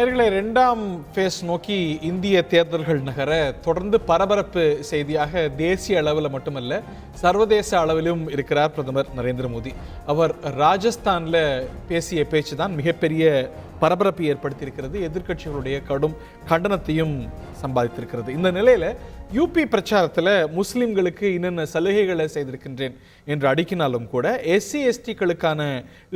நேர்களை இரண்டாம் ஃபேஸ் நோக்கி இந்திய தேர்தல்கள் நகர தொடர்ந்து பரபரப்பு செய்தியாக தேசிய அளவில் மட்டுமல்ல சர்வதேச அளவிலும் இருக்கிறார் பிரதமர் நரேந்திர மோடி. அவர் ராஜஸ்தானில் பேசிய பேச்சு தான் மிகப்பெரிய பரபரப்பை ஏற்படுத்தியிருக்கிறது. எதிர்க்கட்சிகளுடைய கடும் கண்டனத்தையும் சம்பாதித்திருக்கிறது. இந்த நிலையில் யூபி பிரச்சாரத்தில் முஸ்லிம்களுக்கு என்னென்ன சலுகைகளை செய்திருக்கின்றேன் என்று அடுக்கினாலும் கூட எஸ்சி எஸ்டிக்களுக்கான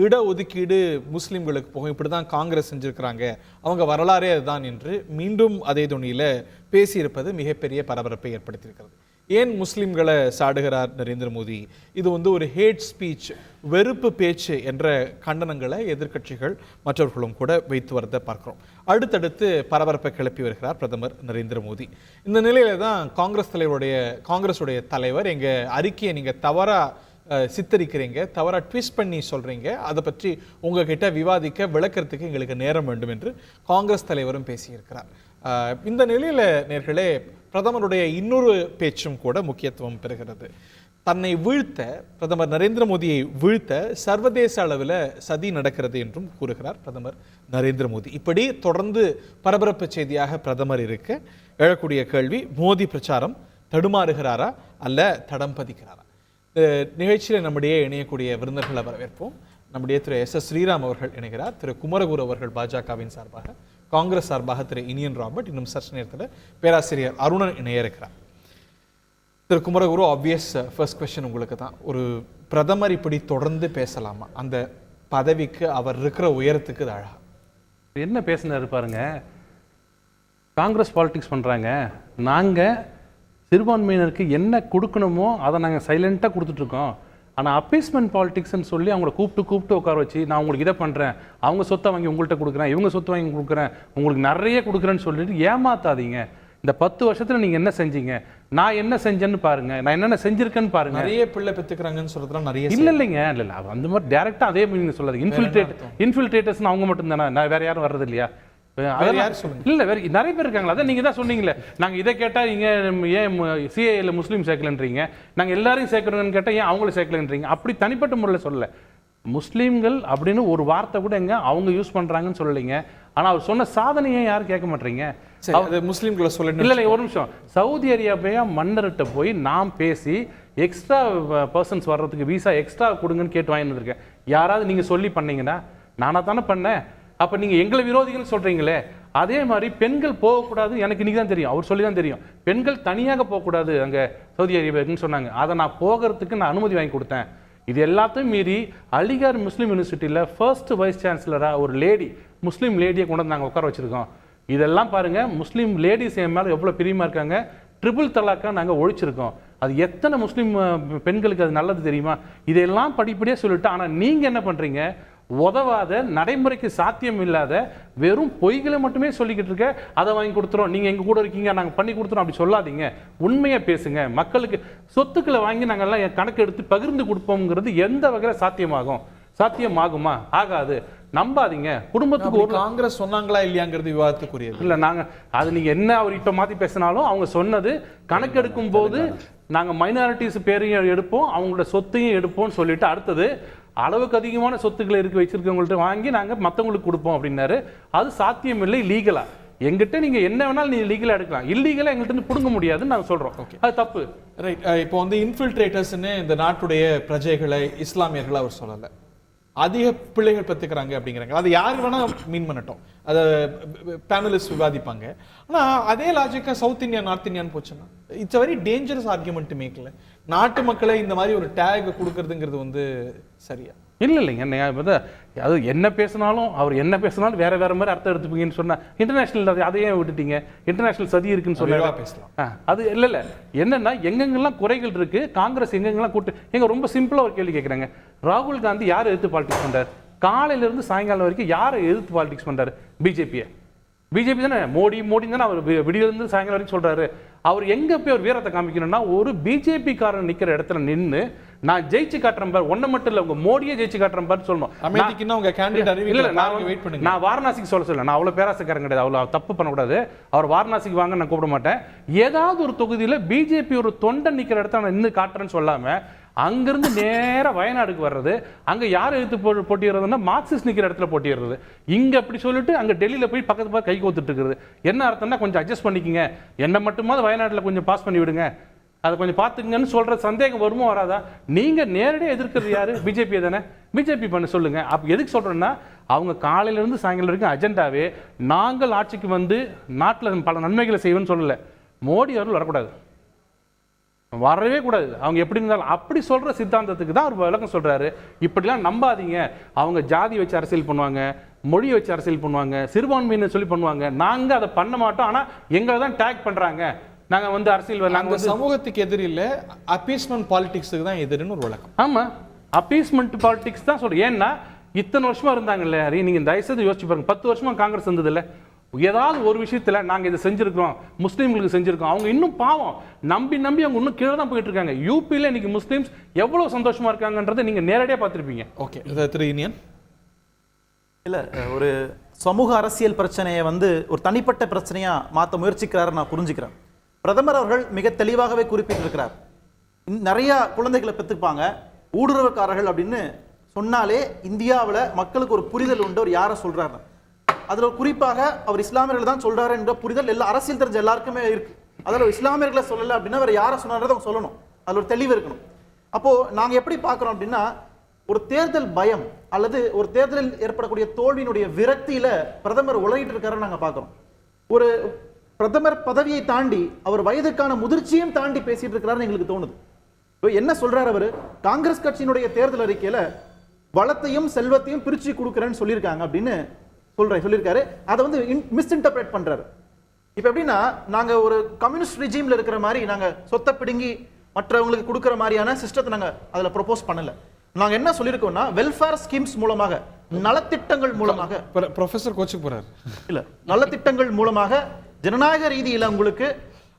இடஒதுக்கீடு முஸ்லிம்களுக்கு போகும், இப்படி தான் காங்கிரஸ் செஞ்சுருக்கிறாங்க, அவங்க வரலாறே அதுதான் என்று மீண்டும் அதே துணியில் பேசியிருப்பது மிகப்பெரிய பரபரப்பை ஏற்படுத்தியிருக்கிறது. ஏன் முஸ்லிம்களை சாடுகிறார் நரேந்திர மோடி? இது ஒரு ஹேட் ஸ்பீச், வெறுப்பு பேச்சு என்ற கண்டனங்களை எதிர்க்கட்சிகள் மற்றவர்களும் கூட வைத்து வரதை பார்க்கிறோம். அடுத்தடுத்து பரபரப்பை கிளப்பி வருகிறார் பிரதமர் நரேந்திர மோடி. இந்த நிலையில தான் காங்கிரஸுடைய தலைவர் எங்கள் அறிக்கையை நீங்கள் தவறாக சித்தரிக்கிறீங்க, தவறாக ட்விஸ்ட் பண்ணி சொல்கிறீங்க, அதை பற்றி உங்ககிட்ட விவாதிக்க விளக்கறதுக்கு எங்களுக்கு நேரம் வேண்டும் என்று காங்கிரஸ் தலைவரும் பேசியிருக்கிறார். இந்த நிலையில் நேர்களே பிரதமருடைய இன்னொரு பேச்சும் கூட முக்கியத்துவம் பெறுகிறது. தன்னை வீழ்த்த, பிரதமர் நரேந்திர மோடியை வீழ்த்த சர்வதேச அளவில் சதி நடக்கிறது என்றும் கூறுகிறார் பிரதமர் நரேந்திர மோடி. இப்படி தொடர்ந்து பரபரப்பு செய்தியாக பிரதமர் இருக்க எழக்கூடிய கேள்வி, மோடி பிரச்சாரம் தடுமாறுகிறாரா அல்ல தடம் பதிக்கிறாரா? நிகழ்ச்சியில் நம்முடைய இணையக்கூடிய விருந்தினர்களை வரவேற்போம். நம்முடைய திரு எஸ் ஸ்ரீராம் அவர்கள் இணைகிறார். திரு குமரகுரு அவர்கள் பாஜகவின் சார்பாக, காங்கிரஸ் சார்பாக திரு இனியன் ராபர்ட், இன்னும் சற்று நேரத்தில் பேராசிரியர் அருணன் இணைய இருக்கிறார். திரு குமரகுரு, ஆப்வியஸ் ஃபர்ஸ்ட் கொஸ்டின் உங்களுக்கு தான். ஒரு பிரதமர் இப்படி தொடர்ந்து பேசலாமா? அந்த பதவிக்கு அவர் இருக்கிற உயரத்துக்கு இது அழகா என்ன பேசினாரு பாருங்க. காங்கிரஸ் பாலிடிக்ஸ் பண்ணுறாங்க, நாங்கள் சிறுபான்மையினருக்கு என்ன கொடுக்கணுமோ அதை நாங்கள் சைலண்ட்டாக கொடுத்துட்ருக்கோம். ஆனால் அப்பீஸ்மெண்ட் பாலிடிக்ஸ்ன்னு சொல்லி அவங்கள கூப்பிட்டு உட்கார வச்சு, நான் உங்களுக்கு இதை பண்ணுறேன், அவங்க சொத்தை வாங்கி உங்கள்கிட்ட கொடுக்குறேன், இவங்க சொத்தை வாங்கி கொடுக்குறேன், உங்களுக்கு நிறைய கொடுக்குறேன்னு சொல்லிட்டு ஏமாத்தாதீங்க. இந்த 10 வருஷத்தில் நீங்கள் என்ன செஞ்சீங்க, நான் என்ன செஞ்சேன்னு பாருங்க, நான் என்னென்ன செஞ்சிருக்கேன்னு பாருங்க. நிறைய பிள்ளை பெற்றுக்கிறாங்கன்னு சொல்றதுலாம் நிறைய இல்லைங்க. அந்த மாதிரி டேரெக்டாக அதே மீனிங் சொல்லாது. இன்ஃபில்ட்ரேட்டர்ஸ்னு அவங்க மட்டும் தானே, நான் வேற யாரும் வர்றது இல்லையா? இல்ல வேற நிறைய பேர் இருக்காங்களா? அதான் நீங்க தான் சொன்னீங்களே, நாங்க இதை கேட்டா நீங்க ஏன் சிஏஏல முஸ்லீம் சேர்க்கலன்றீங்க, நாங்க எல்லாரையும் சேர்க்கணும்னு கேட்டா ஏன் அவங்கள சேர்க்கலன்றீங்க. அப்படி தனிப்பட்ட முறையில் சொல்லல. முஸ்லீம்கள் அப்படின்னு ஒரு வார்த்தை கூட எங்க அவங்க யூஸ் பண்றாங்கன்னு சொல்லலைங்க. ஆனா அவர் சொன்ன சாதனையை யாரும் கேட்க மாட்டீங்க. முஸ்லீம்களை சொல்ல இல்ல ஒரு நிமிஷம். சவுதி அரேபியா மன்னர்கிட்ட போய் நாம் பேசி எக்ஸ்ட்ரா பர்சன்ஸ் வர்றதுக்கு விசா எக்ஸ்ட்ரா கொடுங்கன்னு கேட்டு வாங்கி வந்திருக்கேன். யாராவது நீங்க சொல்லி பண்ணீங்கன்னா? நானா தானே பண்ணேன். அப்போ நீங்கள் எங்களை விரோதிகள்னு சொல்கிறீங்களே, அதே மாதிரி பெண்கள் போகக்கூடாது, எனக்கு இன்றைக்கி தான் தெரியும், அவர் சொல்லி தான் தெரியும், பெண்கள் தனியாக போகக்கூடாது அங்கே சவுதி அரேபியாவுக்குன்னு சொன்னாங்க. அதை நான் போகிறதுக்கு நான் அனுமதி வாங்கி கொடுத்தேன். இது எல்லாத்தையும் மீறி அலிகார் முஸ்லீம் யூனிவர்சிட்டியில் ஃபர்ஸ்ட் வைஸ் சான்சலராக ஒரு லேடி, முஸ்லீம் லேடியை கொண்டு வந்து நாங்கள் உட்கார வச்சுருக்கோம். இதெல்லாம் பாருங்கள், முஸ்லீம் லேடிஸ் என் மேலே எவ்வளோ பிரியமாக இருக்காங்க. ட்ரிபிள் தலாக்காக நாங்கள் ஒழிச்சிருக்கோம். அது எத்தனை முஸ்லீம் பெண்களுக்கு அது நல்லது தெரியுமா? இதையெல்லாம் படிப்படியாக சொல்லிட்டு, ஆனால் நீங்கள் என்ன பண்ணுறீங்க? உதவாத, நடைமுறைக்கு சாத்தியம் இல்லாத வெறும் பொய்களை மட்டுமே சொல்லிக்கிட்டு இருக்க. அதை வாங்கி கொடுத்துறோம், நீங்கள் எங்கள் கூட இருக்கீங்க, நாங்கள் பண்ணி கொடுத்துறோம், அப்படி சொல்லாதீங்க. உண்மையாக பேசுங்க. மக்களுக்கு சொத்துக்களை வாங்கி நாங்கள்லாம் கணக்கு எடுத்து பகிர்ந்து கொடுப்போம்ங்கிறது எந்த வகையில் சாத்தியமாகுமா? ஆகாது. நம்பாதீங்க. குடும்பத்துக்கு ஒரு காங்கிரஸ் சொன்னாங்களா இல்லையாங்கிறது விவாதத்துக்குரியது இல்லை. நாங்கள் அது நீங்கள் என்ன அவர் இப்போ மாற்றி பேசினாலும் அவங்க சொன்னது கணக்கெடுக்கும் போது நாங்கள் மைனாரிட்டிஸ் பேரையும் எடுப்போம், அவங்களோட சொத்தையும் எடுப்போம்னு சொல்லிட்டு, அடுத்தது அளவுக்கு அதிகமான சொத்துக்களை வச்சிருக்கவங்கள்ட்ட வாங்கி நாங்கள் மற்றவங்களுக்கு கொடுப்போம் அப்படின்னாரு. அது சாத்தியம் இல்லை லீகலா. எங்கிட்ட நீங்க என்ன வேணாலும் நீங்க லீகலா எடுக்கலாம், இல்லீகலா எங்கள்கிட்ட புடுங்க முடியாதுன்னு நாங்கள் சொல்றோம். அது தப்பு. ரைட். இப்போ இன்ஃபில்ட்ரேட்டர்ஸ்ன்னு இந்த நாட்டுடைய பிரஜைகளை, இஸ்லாமியர்களை அவர் சொல்லலை, அதிக பிள்ளைகள் பெற்றுக்கிறாங்க அப்படிங்கிறாங்க. அது யார் வேணா மீன் பண்ணட்டும், அதை பேனலிஸ்ட் விவாதிப்பாங்க. ஆனால் அதே லாஜிக்காக சவுத் இந்தியா நார்த் இந்தியான்னு போச்சுன்னா it's a very dangerous argument to மேக்ல. நாட்டு மக்களை இந்த மாதிரி ஒரு டேக் கொடுக்கறதுங்கிறது சரியா? இல்லைங்க. அது என்ன பேசினாலும், அவர் என்ன பேசினாலும் வேற மாதிரி அர்த்தம் எடுத்துப்பீங்கன்னு சொன்னா, இன்டர்நேஷனல் அதையே விட்டுட்டீங்க. இன்டர்நேஷனல் சதி இருக்குன்னு சொல்லி பேசலாம். அது இல்லை. என்னன்னா எங்கெங்கெல்லாம் குறைகள் இருக்கு, காங்கிரஸ் எங்கெங்கெல்லாம் கூட்டு ரொம்ப சிம்பிளா ஒரு கேள்வி கேட்குறாங்க. ராகுல் காந்தி யாரை எதிர்த்து பாலிடிக்ஸ் பண்றாரு? காலையில இருந்து சாயங்காலம் வரைக்கும் யாரை எதிர்த்து பாலிடிக்ஸ் பண்றாரு? பிஜேபி தானே. மோடி தானே அவர் விடியிலிருந்து சாயங்காலம் வரைக்கும் சொல்றாரு. அவர் எங்க போய் ஒரு வீரத்தை காமிக்கணும்னா, ஒரு பிஜேபி காரன் நிக்கிற இடத்துல நின்று நான் ஜெயிச்சு காட்டுறேன் பார், ஒன்ன மட்டும் இல்ல, உங்க மோடியே ஜெயிச்சு காட்டுறேன் பார் சொல்லணும். நான் வாரணாசிக்கு சொல்ல நான் அவ்வளவு பேராசக்காரன் கிடையாது, அவ்வளவு தப்பு பண்ணக்கூடாது. அவர் வாரணாசிக்கு வாங்க நான் கூப்பிட மாட்டேன். ஏதாவது ஒரு தொகுதியில பிஜேபி ஒரு தொண்டை நிக்கிற இடத்துல நான் நின்று காட்டுறேன்னு சொல்லாம அங்கிருந்து நேரா வயநாடுக்கு வர்றது, அங்க யார் எதிர்த்து போட்டிடுறதுன்னா மார்க்சிஸ்ட் நிக்கிற இடத்துல போட்டிடுறது. இங்க அப்படி சொல்லிட்டு அங்க டெல்லியில போய் பக்கத்து கை கோத்துட்டு இருக்கிறது. என்ன அர்த்தம்னா கொஞ்சம் அட்ஜஸ்ட் பண்ணிக்கங்க, என்ன மட்டுமாவது வயநாட்டுல கொஞ்சம் பாஸ் பண்ணி விடுங்க, அதை கொஞ்சம் பார்த்துங்கன்னு சொல்ற சந்தேகம் வருமோ வராதா? நீங்க நேரடியாக எதிர்க்கிறது யாரு? பிஜேபி தானே. பிஜேபி பண்ண சொல்லுங்க. அப்ப எதுக்கு சொல்றேன்னா, அவங்க காலையில இருந்து சாயங்காலம் வரைக்கும் அஜெண்டாவே நாங்கள் ஆட்சிக்கு வந்து நாட்டில் பல நன்மைகளை செய்வோம்னு சொல்லல. மோடி அவர்கள் வரக்கூடாது, வரவே கூடாது. அவங்க எப்படி இருந்தாலும் அப்படி சொல்ற சித்தாந்தத்துக்கு தான் அவர் விளக்கம் சொல்றாரு. இப்படிலாம் நம்பாதீங்க, அவங்க ஜாதி வச்சு அரசியல் பண்ணுவாங்க, மொழியை வச்சு அரசியல் பண்ணுவாங்க, சிறுபான்மையினர் சொல்லி பண்ணுவாங்க, நாங்க அதை பண்ண மாட்டோம், ஆனா எங்களை தான் டேக் பண்றாங்க, நாங்க வந்து அரசியல் நாங்க சமூகத்துக்கு எதிரி இல்ல, அப்பீஸ்மென்ட் பாலிடிக்ஸ்க்கு தான் எதிரின்னு ஒரு விளக்கம். ஆமா, அப்பீஸ்மென்ட் பாலிடிக்ஸ் தான் சொல்றேன். ஏன்னா இத்தனை வருஷமா இருந்தாங்கல்ல, நீங்க தயவுசெய்து யோசிச்சு பாருங்க. 10 வருஷமா காங்கிரஸ் இருந்தது இல்ல, ஏதாவது ஒரு விஷயத்துல நாங்க இதை செஞ்சிருக்கிறோம், முஸ்லீம்களுக்கு செஞ்சிருக்கோம், அவங்க இன்னும் பாவம் நம்பி அவங்க இன்னும் கீழே தான் போயிட்டு இருக்காங்க. யூபியில் இன்னைக்கு முஸ்லீம்ஸ் எவ்வளவு சந்தோஷமா இருக்காங்கன்றதை நீங்க நேரடியாக பார்த்துருப்பீங்க. ஓகே, திரு இனியன். இல்ல, ஒரு சமூக அரசியல் பிரச்சனையை வந்து ஒரு தனிப்பட்ட பிரச்சனையா மாற்ற முயற்சிக்கிறாரு, நான் புரிஞ்சுக்கிறேன். பிரதமர் அவர்கள் மிக தெளிவாகவே குறிப்பிட்டிருக்கிறார், நிறைய குழந்தைகளை பெற்றுப்பாங்க ஊடுருவக்காரர்கள் அப்படின்னு சொன்னாலே இந்தியாவில் மக்களுக்கு ஒரு புரிதல் உண்டு. அவர் யாரை சொல்றாரு, அதுல குறிப்பாக அவர் இஸ்லாமியர்கள் தான் சொல்றாரு என்ற புரிதல் எல்லா அரசியல் தெரிஞ்ச எல்லாருக்குமே இருக்கு. அதில் இஸ்லாமியர்களை சொல்லலை அப்படின்னா வேற யாரை சொன்னாரதை அவங்க சொல்லணும், அதில் ஒரு தெளிவு இருக்கணும். அப்போ நாங்க எப்படி பார்க்குறோம் அப்படின்னா, ஒரு தேர்தல் பயம் அல்லது ஒரு தேர்தலில் ஏற்படக்கூடிய தோல்வியினுடைய விரக்தியில பிரதமர் உலகிட்டு இருக்காரு நாங்க பார்க்கிறோம். ஒரு பிரதமர் பதவியை தாண்டி அவர் வயதுக்கான முதிர்ச்சியும் தாண்டி பேசிட்டு இருக்கிறாருன்னு எங்களுக்கு தோணுது. என்ன சொல்றாரு அவரு? காங்கிரஸ் கட்சியினுடைய தேர்தல் அறிக்கையில வளத்தையும் செல்வத்தையும் பிரிச்சு கொடுக்குறேன்னு சொல்லியிருக்காங்க அப்படின்னு சொல்லியிருக்காரு. அதை வந்து மிஸ்இன்டர்பிரேட் பண்றாரு. இப்ப எப்படின்னா, நாங்க ஒரு கம்யூனிஸ்ட் ரிஜிம்ல இருக்கிற மாதிரி நாங்க சொத்தை பிடுங்கி மற்றவங்களுக்கு கொடுக்கிற மாதிரியான சிஸ்டத்தை நாங்க அதுல ப்ரொபோஸ் பண்ணல. நாங்க என்ன சொல்லியிருக்கோம்னா, வெல்ஃபேர் ஸ்கீம்ஸ் மூலமாக, நலத்திட்டங்கள் மூலமாக, ப்ரொஃபசர் கோச்சுக்கு போறாரு இல்ல, நலத்திட்டங்கள் மூலமாக ஜனநாயக ரீதியில உங்களுக்கு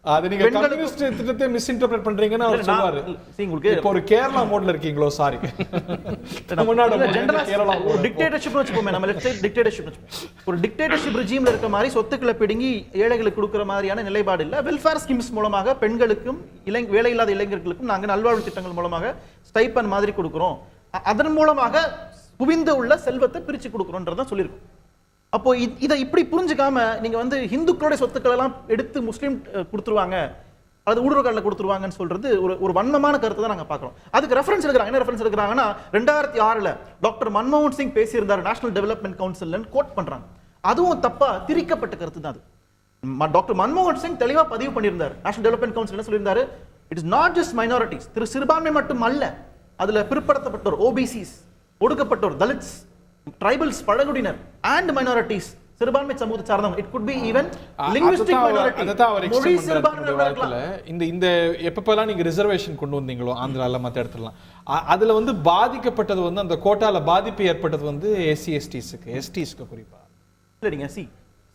அது நீங்க கம்யூனிஸ்ட் திட்டத்தை மிஸ்இன்டர்பிரேட் பண்றீங்கன்னு அவர் சொல்வாரு. உங்களுக்கு இப்போ ஒரு கேரளா மோட்ல இருக்கீங்களோ? சாரி, தமிழ்நாடு கேரளா ஒரு டிக்டேட்டர்ஷிப் வச்சுப்போமே, நம்ம லெட்ஸ் சே டிக்டேட்டர்ஷிப் ஒரு டிக்டேட்டர்ஷிப் ரெஜிம்ல இருக்க மாதிரி சொத்துக்களை பிடுங்கி ஏழைகளுக்கு கொடுக்கிற மாதிரியான நிலைப்பாடு இல்ல. வெல்ஃபேர் ஸ்கீம்ஸ் மூலமாக பெண்களுக்கும் வேலை இல்லாத இளைஞர்களுக்கும் நாங்க நல்வாழ்வு திட்டங்கள் மூலமாக ஸ்டைப்பன் மாதிரி கொடுக்கிறோம், அதன் மூலமாக குவிந்து உள்ள செல்வத்தை பிரிச்சு கொடுக்கிறோம்ன்றதான் சொல்லியிருக்கோம். அப்போ இதை இப்படி புரிஞ்சுக்காம நீங்க வந்து இந்துக்களுடைய சொத்துக்கள் எல்லாம் எடுத்து முஸ்லீம் கொடுத்துருவாங்க, அது ஊடுருவல்ல கொடுத்துருவாங்கன்னு சொல்றது ஒரு வன்மமான கருத்தை தான் நாங்க பார்க்கிறோம். அதுக்கு ரெஃபரன்ஸ் எடுக்கிறாங்க. என்ன ரெஃபரன்ஸ் எடுக்கிறாங்கன்னா, 2006 டாக்டர் மன்மோகன் சிங் பேசியிருந்தார் நேஷனல் டெவலப்மெண்ட் கவுன்சில் கோட் பண்றாங்க. அதுவும் தப்பா திரிக்கப்பட்ட கருத்து தான் அது. டாக்டர் மன்மோகன் சிங் தெளிவா பதிவு பண்ணியிருந்தார். நேஷனல் டெவலப்மெண்ட் கவுன்சில் என்ன சொல்லியிருந்தாரு? It is not just minorities, சிறுபான்மை மட்டும் அல்ல, அதுல பிற்படுத்தப்பட்டோர், ஓபிசிஸ், ஒடுக்கப்பட்டோர், தலித்ஸ், ட்ரைபல்ஸ், பழங்குடியினர் அண்ட் மைனாரிட்டிஸ், சிறுபான்மை சமூகத்தை சார்ந்தவங்க. It could be even linguistic minority, மொழி சிறுபான்மை. இந்த எப்பப்பெல்லாம் நீங்க ரிசர்வேஷன் கொண்டு வந்தீங்களோ ஆந்திரால மற்ற இடத்துலலாம், அதுல வந்து பாதிக்கப்பட்டது வந்து அந்த கோட்டால பாதிப்பு ஏற்பட்டது வந்து எஸ்சி எஸ்டிஸ்க்கு, எஸ்டிஸ்க்கு குறிப்பா இல்லைங்க.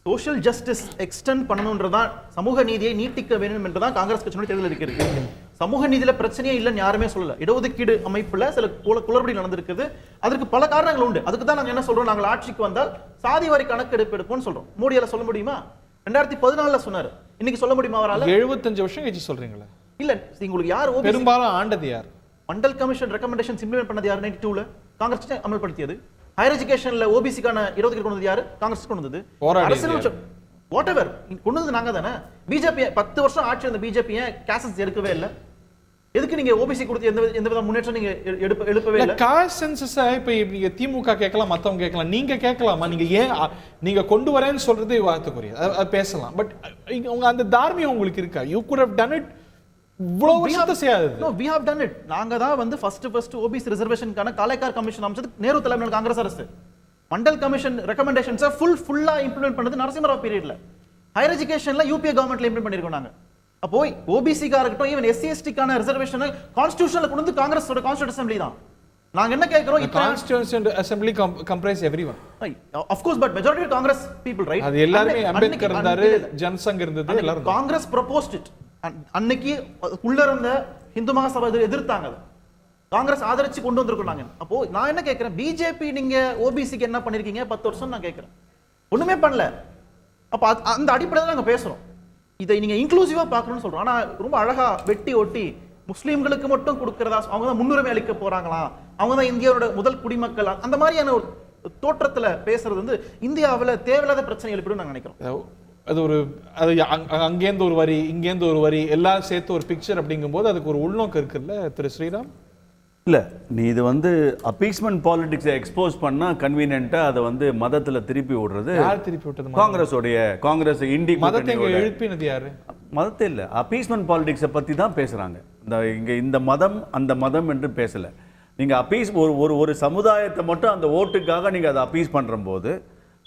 சோஷியல் ஜஸ்டிஸ் எக்ஸ்டெண்ட் பண்ணணும்ன்றதான், சமூக நீதியை நீட்டிக்க வேண்டும் என்றுதான் காங்கிரஸ் கட்சியினுடைய தேர்தல் இருக்கிறது. சமூக நீதியில பிரச்சனையே இல்லைன்னு யாருமே சொல்லல. இடஒதுக்கீடு அமைப்புல சில குளறுபடி நடந்திருக்குது. அதற்கு பல காரணங்கள் உண்டு. அதுக்கு தான் நாங்க என்ன சொல்றோம், நாங்கள் ஆட்சிக்கு வந்தால் சாதி வாரி கணக்கெடுப்பு எடுப்போம்னு சொல்றோம். மோடியால சொல்ல முடியுமா? 2014 சொன்னாரு, இன்னைக்கு சொல்ல முடியுமா அவரால? 75 வருஷம் கழிச்சு சொல்றீங்களா? இல்ல, உங்களுக்கு யார் பெரும்பாலும் ஆண்டது யார்? மண்டல் கமிஷன் ரெக்கமெண்டேஷன் இம்ப்ளிமெண்ட் பண்ணது யார்? 92ல காங்கிரஸ் அமல்படுத்தியது. ஹையர் எஜுகேஷன்ல ஓபிசிக்கான இடஒதுக்கீடு கொண்டு வந்தது யாரு? காங்கிரஸ் கொண்டு வந்தது. அரசியல் வாட் எவர் கொண்டு வந்து நாங்க தானே. பிஜேபி 10 வருஷம் ஆட்சி இருந்த பிஜேபி கேசன்ஸ் எடுக்கவே இல்லை. எதுக்கு நீங்க ஓபிசி கொடுத்து எந்த வித முன்னேற்றம் நீங்க எழுப்பவே இல்லை? காஸ்ட் சென்சஸ் இப்ப நீங்க திமுக கேட்கலாம், மத்தவங்க கேட்கலாம், நீங்க கேட்கலாமா? நீங்க ஏன் நீங்க கொண்டு வரேன்னு சொல்றது வார்த்தைக்குரிய, அது பேசலாம். பட் உங்க அந்த தார்மீகம் உங்களுக்கு இருக்கா? You could have done it. இவ்வளவு விஷயத்தை செய்யாது. No, we have done it. நாங்க தான் வந்து ஃபர்ஸ்ட் ஓபிசி ரிசர்வேஷனுக்கான காலேக்கார் கமிஷன் அமைச்சது நேரு தலைமையிலான காங்கிரஸ் அரசு. மண்டல் கமிஷன் ரெக்கமெண்டேஷன்ஸை ஃபுல்லா இம்ப்ளிமெண்ட் பண்ணது நரசிம்மராவ் பீரியட்ல. ஹையர் எஜுகேஷன்ல யூபிஏ கவர்மெண்ட்ல இம்ப்ளிமெண்ட் பண்ணிருக்கோம் நாங்க. அப்போ ஓபிசிக்கா இருக்கட்டும், ஈவன் எஸ்சி எஸ்டிக்கான ரிசர்வேஷனை கான்ஸ்டிடியூஷன்ல கொண்டு வந்து காங்கிரஸோட கான்ஸ்டிடியூஷன் அசெம்பிளி தான். நாங்க என்ன கேக்குறோம்? Constitution assembly comprise everyone. Of course, but majority of Congress people, right? அது எல்லாரும் அம்பேத்கர் இருந்தாரு, ஜனசங் இருந்தது, எல்லாரும் காங்கிரஸ் ப்ரொபோஸ்ட் இட். அன்னைக்கு உள்ள இருந்த இந்து மகாசபா எதிர்த்தாங்க, காங்கிரஸ் ஆதரிச்சு கொண்டு வந்திருக்கோம். அப்போ நான் என்ன கேட்கிறேன், பிஜேபி நீங்க ஓபிசிக்கு என்ன பண்ணிருக்கீங்க 10 வருஷம்? நான் கேட்கிறேன், ஒண்ணுமே பண்ணல. அப்ப அந்த அடிப்படையில் நாங்க பேசுறோம். இதை நீங்க இன்க்ளூசிவா பார்க்கணும்னு சொல்றோம். ஆனா ரொம்ப அழகா வெட்டி ஒட்டி முஸ்லீம்களுக்கு மட்டும் கொடுக்கறதா, அவங்க தான் முன்னுரிமை அளிக்க போறாங்களா, அவங்க தான் இந்தியாவோட முதல் குடிமக்கள், அந்த மாதிரியான ஒரு தோற்றத்துல பேசுறது வந்து இந்தியாவில் தேவையில்லாத பிரச்சனை எழுப்பிடும் நான் நினைக்கிறோம். அது ஒரு அங்கேருந்து ஒரு வரி இங்கேருந்து ஒரு வரி எல்லாம் சேர்த்து ஒரு பிக்சர் அப்படிங்கும்போது அதுக்கு ஒரு உள்நோக்கம் இருக்குல்ல திரு ஸ்ரீராம்? இல்லை, நீ இது வந்து அப்பீஸ்மெண்ட் பாலிடிக்ஸை எக்ஸ்போஸ் பண்ணால் கன்வீனியன்ட்டாக அதை வந்து மதத்தில் திருப்பி விடுறது. யார் திருப்பி விட்டது? காங்கிரஸ் இண்டி மதத்தை எழுப்பினது யாரு? மதத்தை இல்லை, அப்பீஸ்மெண்ட் பாலிடிக்ஸை பற்றி தான் பேசுகிறாங்க. இந்த மதம் அந்த மதம் என்று பேசலை. நீங்கள் ஒரு சமுதாயத்தை மட்டும் அந்த ஓட்டுக்காக நீங்கள் அதை அப்பீஸ் பண்ணுற போது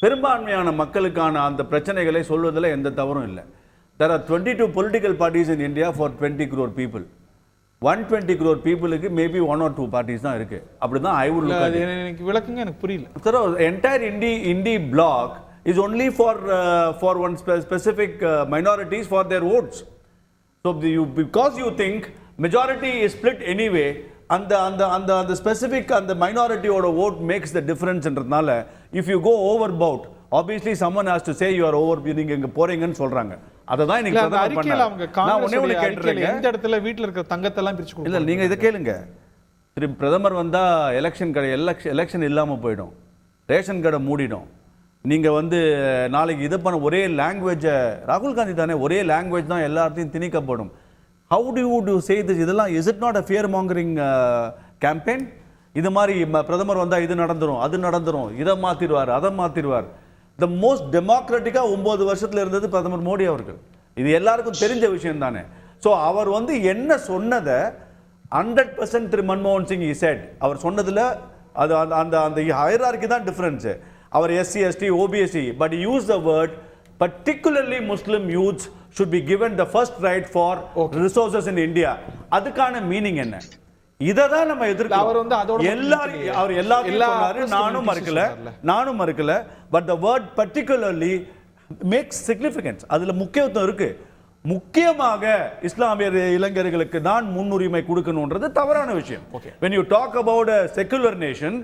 பெரும்பான்மையான மக்களுக்கான அந்த பிரச்சனைகளை சொல்வதில் எந்த தவறும் இல்லை. There are 22 political parties in India for 20 crore people. 120 crore பீப்புளுக்கு மேபி 1 or 2 பார்ட்டிஸ் தான் இருக்கு. அப்படிதான் I would look at it. எனக்கு விளக்குங்க, எனக்கு புரியல. Sir, entire INDI bloc is only for one specific minorities for their votes. So because you think majority is split anyway, அந்த specific அந்த மைனாரிட்டியோட ஓட் மேக்ஸ் த டிஃபரன்ஸ்ன்றதுனால if you go over about obviously someone has to say you are over, நீங்க இங்க போறீங்கன்னு சொல்றாங்க. அததான் இன்னைக்கு பிரதமர் பண்ணாங்க. நான் ஒண்ணே கேட்றேன், எந்த இடத்துல வீட்ல இருக்க தங்கத்தை எல்லாம் பிரிச்சு கொடுங்க. இல்ல, நீங்க இத கேளுங்க. பிரதமர் வந்தா எலெக்ஷன் இல்லாம போயிடும், ரேஷன் கடை மூடிடும். நீங்க வந்து நாளைக்கு இது பண்ண ஒரே லாங்குவேஜ், ராகுல் காந்தி தானே ஒரே லாங்குவேஜ் தான் எல்லாத்தையும் திணிக்கப்படும். How do you say this? இதெல்லாம் is it not a fear mongering campaign? இது மாதிரி பிரதமர் வந்தா இது நடந்துரும், அது நடந்துரும், இதை மாத்திடுவார், அதை மாத்திடுவார். த மோஸ்ட் டெமோக்ராட்டிக்கா 9 வருஷத்துல இருந்தது பிரதமர் மோடி அவர்கள். இது எல்லாருக்கும் தெரிஞ்ச விஷயம் தானே. ஸோ அவர் வந்து என்ன சொன்னதை 100% திரு மன்மோகன் சிங் said. அவர் சொன்னதுல அது அந்த ஹையரார்கி தான் difference. Our SC ST OBC but he used the word particularly Muslim youths should be given the first right for resources in India. அதுக்கான மீனிங் என்ன? இததான் நம்ம எதிர்க்கிறோம். அவர் வந்து அதோட அவர் எல்லாத்தையும் சொன்னாரு, நானும் மறுக்கல. But the word particularly makes significance. அதுல முக்கியத்துவம் இருக்கு. முக்கியமாக இஸ்லாமிய இளைஞர்களுக்கு தான் முன்னுரிமை கொடுக்கணும்ன்றது தவறான விஷயம். when you talk about a secular nation,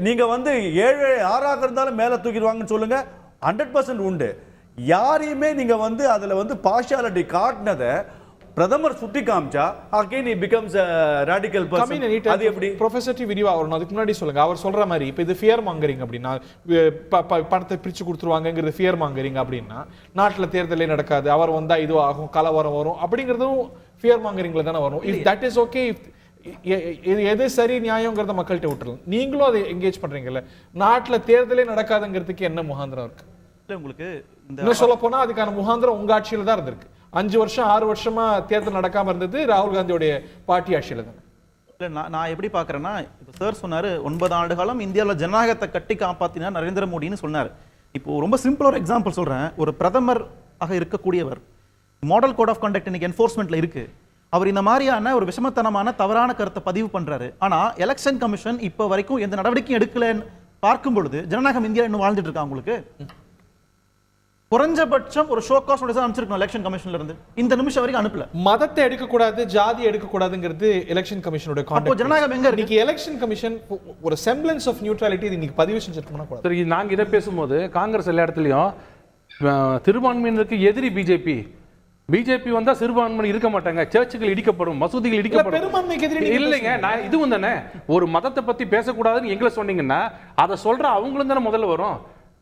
நீங்க வந்து ஏழை யாராக இருந்தாலும் மேல தூக்கிடுவாங்கன்னு சொல்லுங்க, 100% உண்டு. யாரையுமே நீங்க வந்து அதுல வந்து பார்ஷியாலிட்டி காட்டினதை பிரதமர் சுட்டி காமிச்சா again he becomes a radical person. அது எப்படி ப்ரொஃபசர் டி விரிவா வரணும், அதுக்கு முன்னாடி சொல்லுங்க. அவர் சொல்ற மாதிரி இப்போ இது ஃபியர் மாங்கரிங் அப்படின்னா, பணத்தை பிரிச்சு கொடுத்துருவாங்கங்கிறது ஃபியர் மாங்கரிங் அப்படின்னா, நாட்டில் தேர்தலே நடக்காது, அவர் வந்தா இது ஆகும், கலவரம் வரும் அப்படிங்கிறதும் ஃபியர் மாங்கரிங்ல தானே வரும். இஃப் தட் இஸ் ஓகே, எது சரி நியாயங்கிறத மக்கள்கிட்ட விட்டுருலாம். நீங்களும் அதை என்கேஜ் பண்றீங்கல்ல, நாட்டில் தேர்தலே நடக்காதுங்கிறதுக்கு என்ன முகாந்திரம் இருக்கு உங்களுக்கு? இன்னும் சொல்ல போனா அதுக்கான முகாந்திரம் உங்க ஆட்சியில தான் இருந்திருக்கு. 5 வருஷம் 6 வருஷமா தேர்தல் நடக்காம இருந்தது ராகுல் காந்தியோடைய பார்ட்டி ஆட்சியில தான். இல்லை, நான் எப்படி பார்க்குறேன்னா, இப்போ சார் சொன்னார் 9 ஆண்டு காலம் இந்தியாவில் ஜனநாயகத்தை கட்டி காப்பாற்றினார் நரேந்திர மோடின்னு சொன்னார். இப்போ ரொம்ப சிம்பிள் ஒரு எக்ஸாம்பிள் சொல்கிறேன். ஒரு பிரதமர் ஆக இருக்கக்கூடியவர் மாடல் கோட் ஆஃப் கண்டக்ட் இன்னைக்கு என்ஃபோர்ஸ்மெண்ட்ல இருக்கு. அவர் இந்த மாதிரியான ஒரு விஷமத்தனமான தவறான கருத்தை பதிவு பண்றாரு. ஆனால் எலெக்ஷன் கமிஷன் இப்போ வரைக்கும் எந்த நடவடிக்கையும் எடுக்கலன்னு பார்க்கும் பொழுது ஜனநாயகம் இந்தியா இன்னும் வாழ்ந்துட்டு இருக்கா? உங்களுக்கு குறைஞ்சபட்சம் ஒரு ஷோ காஸ் நோட்டீஸ் அனுப்பிச்சிருக்கணும் எலெக்ஷன் கமிஷன்ல இருந்து. இந்த நிமிஷம் வரைக்கும் அனுப்பல. மதத்தை எடுக்க கூடாது, ஜாதி எடுக்க கூடாதுங்கிறது எலெக்ஷன் கமிஷனோட கான்செப்ட். ஜனநாயகம் எங்க இருக்கு? எலெக்ஷன் கமிஷன் ஒரு செம்பிளன்ஸ் ஆஃப் நியூட்ரலிட்டி இன்னைக்கு பதிவு செஞ்சிருக்கணும் கூட. சரி, நாங்க இத பேசும்போது காங்கிரஸ் எல்லா இடத்துலயும் சிறுபான்மையினருக்கு எதிரி பிஜேபி வந்தா சிறுபான்மை இருக்க மாட்டாங்க, சர்ச்சுகள் இடிக்கப்படும், மசூதிகள் இடிக்கப்படும். பெரும்பான்மைக்கு எதிரி இல்லைங்க. நான் இதுவும் தானே, ஒரு மதத்தை பத்தி பேசக்கூடாதுன்னு எங்களை சொன்னீங்கன்னா அதை சொல்ற அவங்களும் தானே முதல்ல வரும்.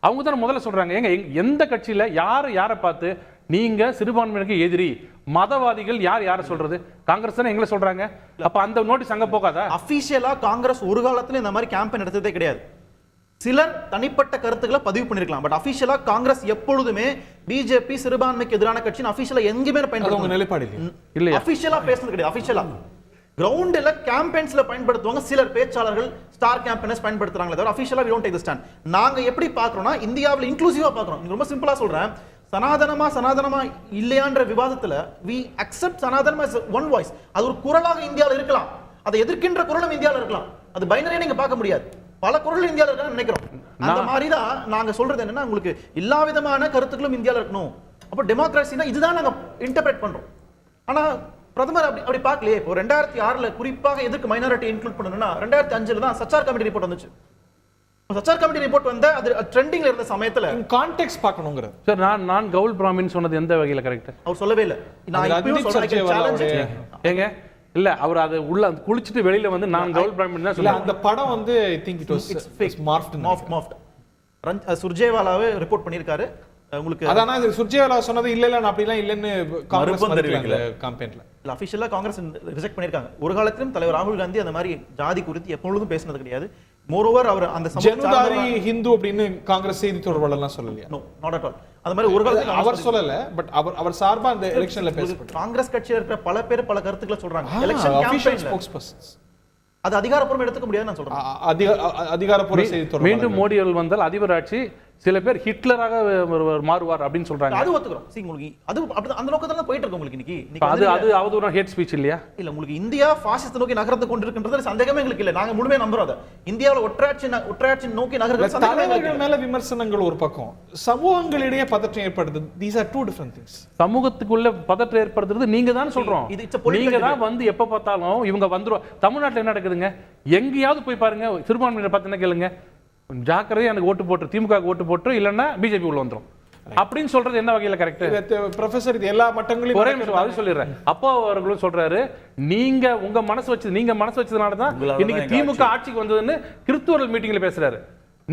அவங்க தானே முதல்ல சொல்றாங்க. ஏங்க, எந்த கட்சியில யாரை பார்த்து நீங்க சிறுபான்மையினருக்கு எதிரி, மதவாதிகள் யாரை சொல்றது? காங்கிரஸ் தானே எங்களை சொல்றாங்க. அப்ப அந்த நோட்டீஸ் அங்க போகாதா? அபிஷியலா காங்கிரஸ் ஒரு காலத்துல இந்த மாதிரி கேம்பெயின் நடத்ததே கிடையாது. சிலர் தனிப்பட்ட கருத்துக்களை பதிவு பண்ணிருக்கலாம். பட் அபிஷியலா காங்கிரஸ் எப்பொழுதுமே பிஜேபி சிறுபான்மைக்கு எதிரான கட்சின்னு அபிஷியலா எங்கேயுமே பயன்படுத்துவாங்க நிலைப்பாடு இல்ல. அபிஷியலா பேசுறது கிடையாது. அபிஷியலா கிரவுண்ட்ல கேம்பெயின்ஸ்ல பயன்படுத்துவாங்க சிலர் பேச்சாளர்கள், ஸ்டார் கேம்பெயினர்ஸ் பயன்படுத்துறாங்களே தவிர அபிஷியலா we don't take the stand. நாங்க எப்படி பார்க்கறோம்னா இந்தியாவுல இன்க்ளூசிவா பார்க்கறோம். ரொம்ப சிம்பிளா சொல்றேன். சனாதனமா இல்லையான்ற விவாதத்துல we accept சனாதனம் as one voice. அது ஒரு குரலாக இந்தியாவுல இருக்கலாம், அதை எதிர்க்கின்ற குரலும் இந்தியாவுல இருக்கலாம். அது பைனரியா நீங்க பார்க்க முடியாது. பல குரல் இந்தியாவுல இருக்கான்னு நினைக்கிறோம். அந்த மாதிரி தான் நாங்க சொல்றது என்னன்னா, உங்களுக்கு எல்லா விதமான கருத்துக்களும் இந்தியாவுல இருக்கணும். அப்போ டெமோக்ரஸினா இதுதான் நாங்க இன்டர்பிரேட் பண்றோம். ஆனா பிரதமர் அப்படி பார்க்கலையே. இப்போ 2006ல குறிப்பாக எதுக்கு மைனாரிட்டி இன்க்ளூட் பண்ணணும்னா 2005ல தான் சச்சார் கமிட்டி ரிப்போர்ட் வந்துச்சு. சச்சார் கமிட்டி ரிப்போர்ட் வந்து அது ட்ரெண்டிங்ல இருந்த சமயத்துல கான்டெக்ஸ்ட் பார்க்கணும்ங்கற. சார், நான் கவுல் பிராமின் சொன்னது எந்த வகையில கரெக்ட்? அவர் சொல்லவே இல்ல. நான் இப்பவும் சொல்றேன், சேலஞ்ச். ஏங்க, இல்ல அவர் அதை உள்ள குளிச்சுட்டு வெளியில வந்து நான் கவுல் பிரைம் தான் இல்ல சொல்லுவேன். அந்த படம் வந்து I think it was morphed. சுர்ஜேவாலாவே ரிப்போர்ட் பண்ணியிருக்காரு. உங்களுக்கு அதானா இது சுர்ஜேவாலா சொன்னது இல்ல நான் அப்படிலாம் இல்லன்னு காங்கிரஸ் மறுப்பும் தெரிவிக்கல கேம்பெயின்ல. இல்ல அபிஷியலா காங்கிரஸ் ரிஜெக்ட் பண்ணிருக்காங்க. ஒரு காலத்திலும் தலைவர் ராகுல் காந்தி அந்த மாதிரி ஜாதி குறித்து எப்பொழுதும் பேசினது கிடையாது. மோரோவர் அவர் அந்த ஜனதாரி ஹிந்து அப்படின்னு காங்கிரஸ் செய்தி தொடர்பாளர்லாம் சொல்லலையா? No not at all. அந்த மாதிரி ஒரு காலத்துல அவர் சொல்லல, பட் அவர் சார்பா அந்த எலெக்ஷன்ல பேசப்பட்டார். காங்கிரஸ் கட்சியில இருக்கிற பல பேர் பல கருத்துக்களை சொல்றாங்க. எலெக்ஷன் எலெக்ஷன் ஸ்போக்ஸ்பர்சன்ஸ் அது அதிகாரப்பூர்வமா எடுத்துக்க முடியாது நான் சொல்றேன். அதிகாரப்பூர்வ செய்தி தொடர்பாளர் மீண்டும் மோடி அவர்கள் வந்தால் அதிபர் ஆட்சி சில பேர் ஹிட்லராக மாறுவார் அப்படின்னு சொல்றாங்க. அது ஒத்துக்கிறோம். see உங்களுக்கு அது அப்படி அந்த நோக்கத்துல தான் போயிட்டு இருக்கு உங்களுக்கு இன்னைக்கு. அது அவதூறு ஹேட் ஸ்பீச் இல்லையா? இல்ல உங்களுக்கு இந்தியா பாசிசத்தை நோக்கி நகர்ந்து கொண்டிருக்கின்றது சந்தேகமே எங்களுக்கு இல்ல. நாங்க முழுமையா நம்புறோம் அதை. இந்தியாவுல ஒற்றையாட்சி நோக்கி நகர்கிறது தலைவர்கள் மேல விமர்சனங்கள் ஒரு பக்கம், சமூகங்களிடையே பதற்றம் ஏற்படுது. these are two different things. சமூகத்துக்குள்ள பதற்றம் ஏற்படுத்துறது நீங்க தான் சொல்றோம். நீங்க தான் வந்து எப்ப பார்த்தாலும் இவங்க வந்துரும். தமிழ்நாட்டுல என்ன நடக்குதுங்க? எங்கேயாவது போய் பாருங்க, சிறுபான்மையினர் பார்த்தீங்கன்னா கேளுங்க, ஜாக்கிரதையா எனக்கு ஓட்டு போட்டு திமுக ஓட்டு போட்டு இல்லைன்னா பிஜேபி உள்ள வந்துரும் அப்படின்னு சொல்றது என்ன வகையில கரெக்ட்? ப்ரொஃபசர் இது எல்லா மட்டங்களிலும் ஒரே நிமிஷம் அது சொல்லிடுறேன். அப்பா அவர்களும் சொல்றாரு, நீங்க உங்க மனசு வச்சதுனால தான் இன்னைக்கு திமுக ஆட்சிக்கு வந்ததுன்னு கிறிஸ்துவர்கள் மீட்டிங்ல பேசுறாரு.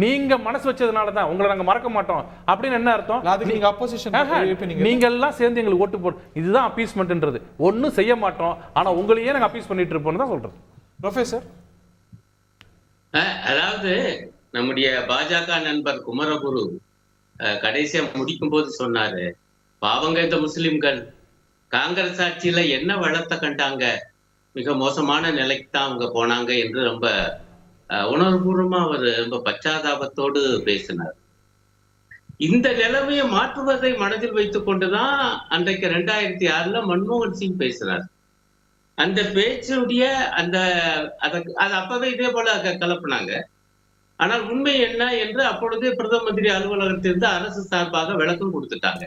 நீங்க மனசு வச்சதுனால தான் உங்களை நாங்க மறக்க மாட்டோம் அப்படின்னு என்ன அர்த்தம்? அதுக்கு நீங்க அப்போசிஷன் நீங்க எல்லாம் சேர்ந்து எங்களுக்கு ஓட்டு போடு, இதுதான் அப்பீஸ்மெண்ட்ன்றது. ஒன்னும் செய்ய மாட்டோம், ஆனா உங்களையே நாங்க அப்பீஸ் பண்ணிட்டு இருப்போம்னு தான் சொல்றோம். ப்ரொஃபசர், அதாவது நம்முடைய பாஜக நண்பர் குமரகுரு கடைசியா முடிக்கும் போது சொன்னாரு, பாவங்க இந்த முஸ்லிம்கள் காங்கிரஸ் ஆட்சியில என்ன வளர்த்த கண்டாங்க, மிக மோசமான நிலைக்கு தான் அவங்க போனாங்க என்று ரொம்ப உணர்வுபூர்வமா அவர் ரொம்ப பச்சாதாபத்தோடு பேசினார். இந்த நிலைமையை மாற்றுவதை மனதில் வைத்துக் கொண்டுதான் அன்றைக்கு 2006 மன்மோகன் சிங் பேசினார். அந்த பேச்சுடைய அது அப்பவே இதே போல கலப்புனாங்க. ஆனால் உண்மை என்ன என்று அப்பொழுதே பிரதம மந்திரி அலுவலகத்திலிருந்து அரசு சார்பாக விளக்கம் கொடுத்துட்டாங்க.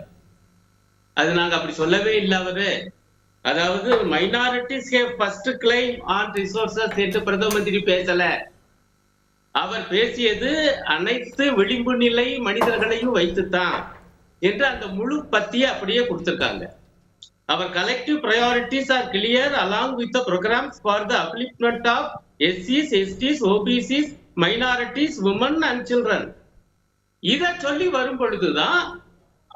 அது நாங்க அப்படி சொல்லவே இல்லை. அவரு அதாவது minorities have first claim on resources என்று பிரதம மந்திரி பேசல. அவர் பேசியது அனைத்து விளிம்பு நிலை மனிதர்களையும் வைத்துத்தான் என்று அந்த முழு பத்தியை அப்படியே கொடுத்திருக்காங்க. அவர் collective priorities are clear along with the programs for the upliftment of SCs, STs, OBCs, minorities, women and children. இத சொல்லி வரும் பொழுதுதான்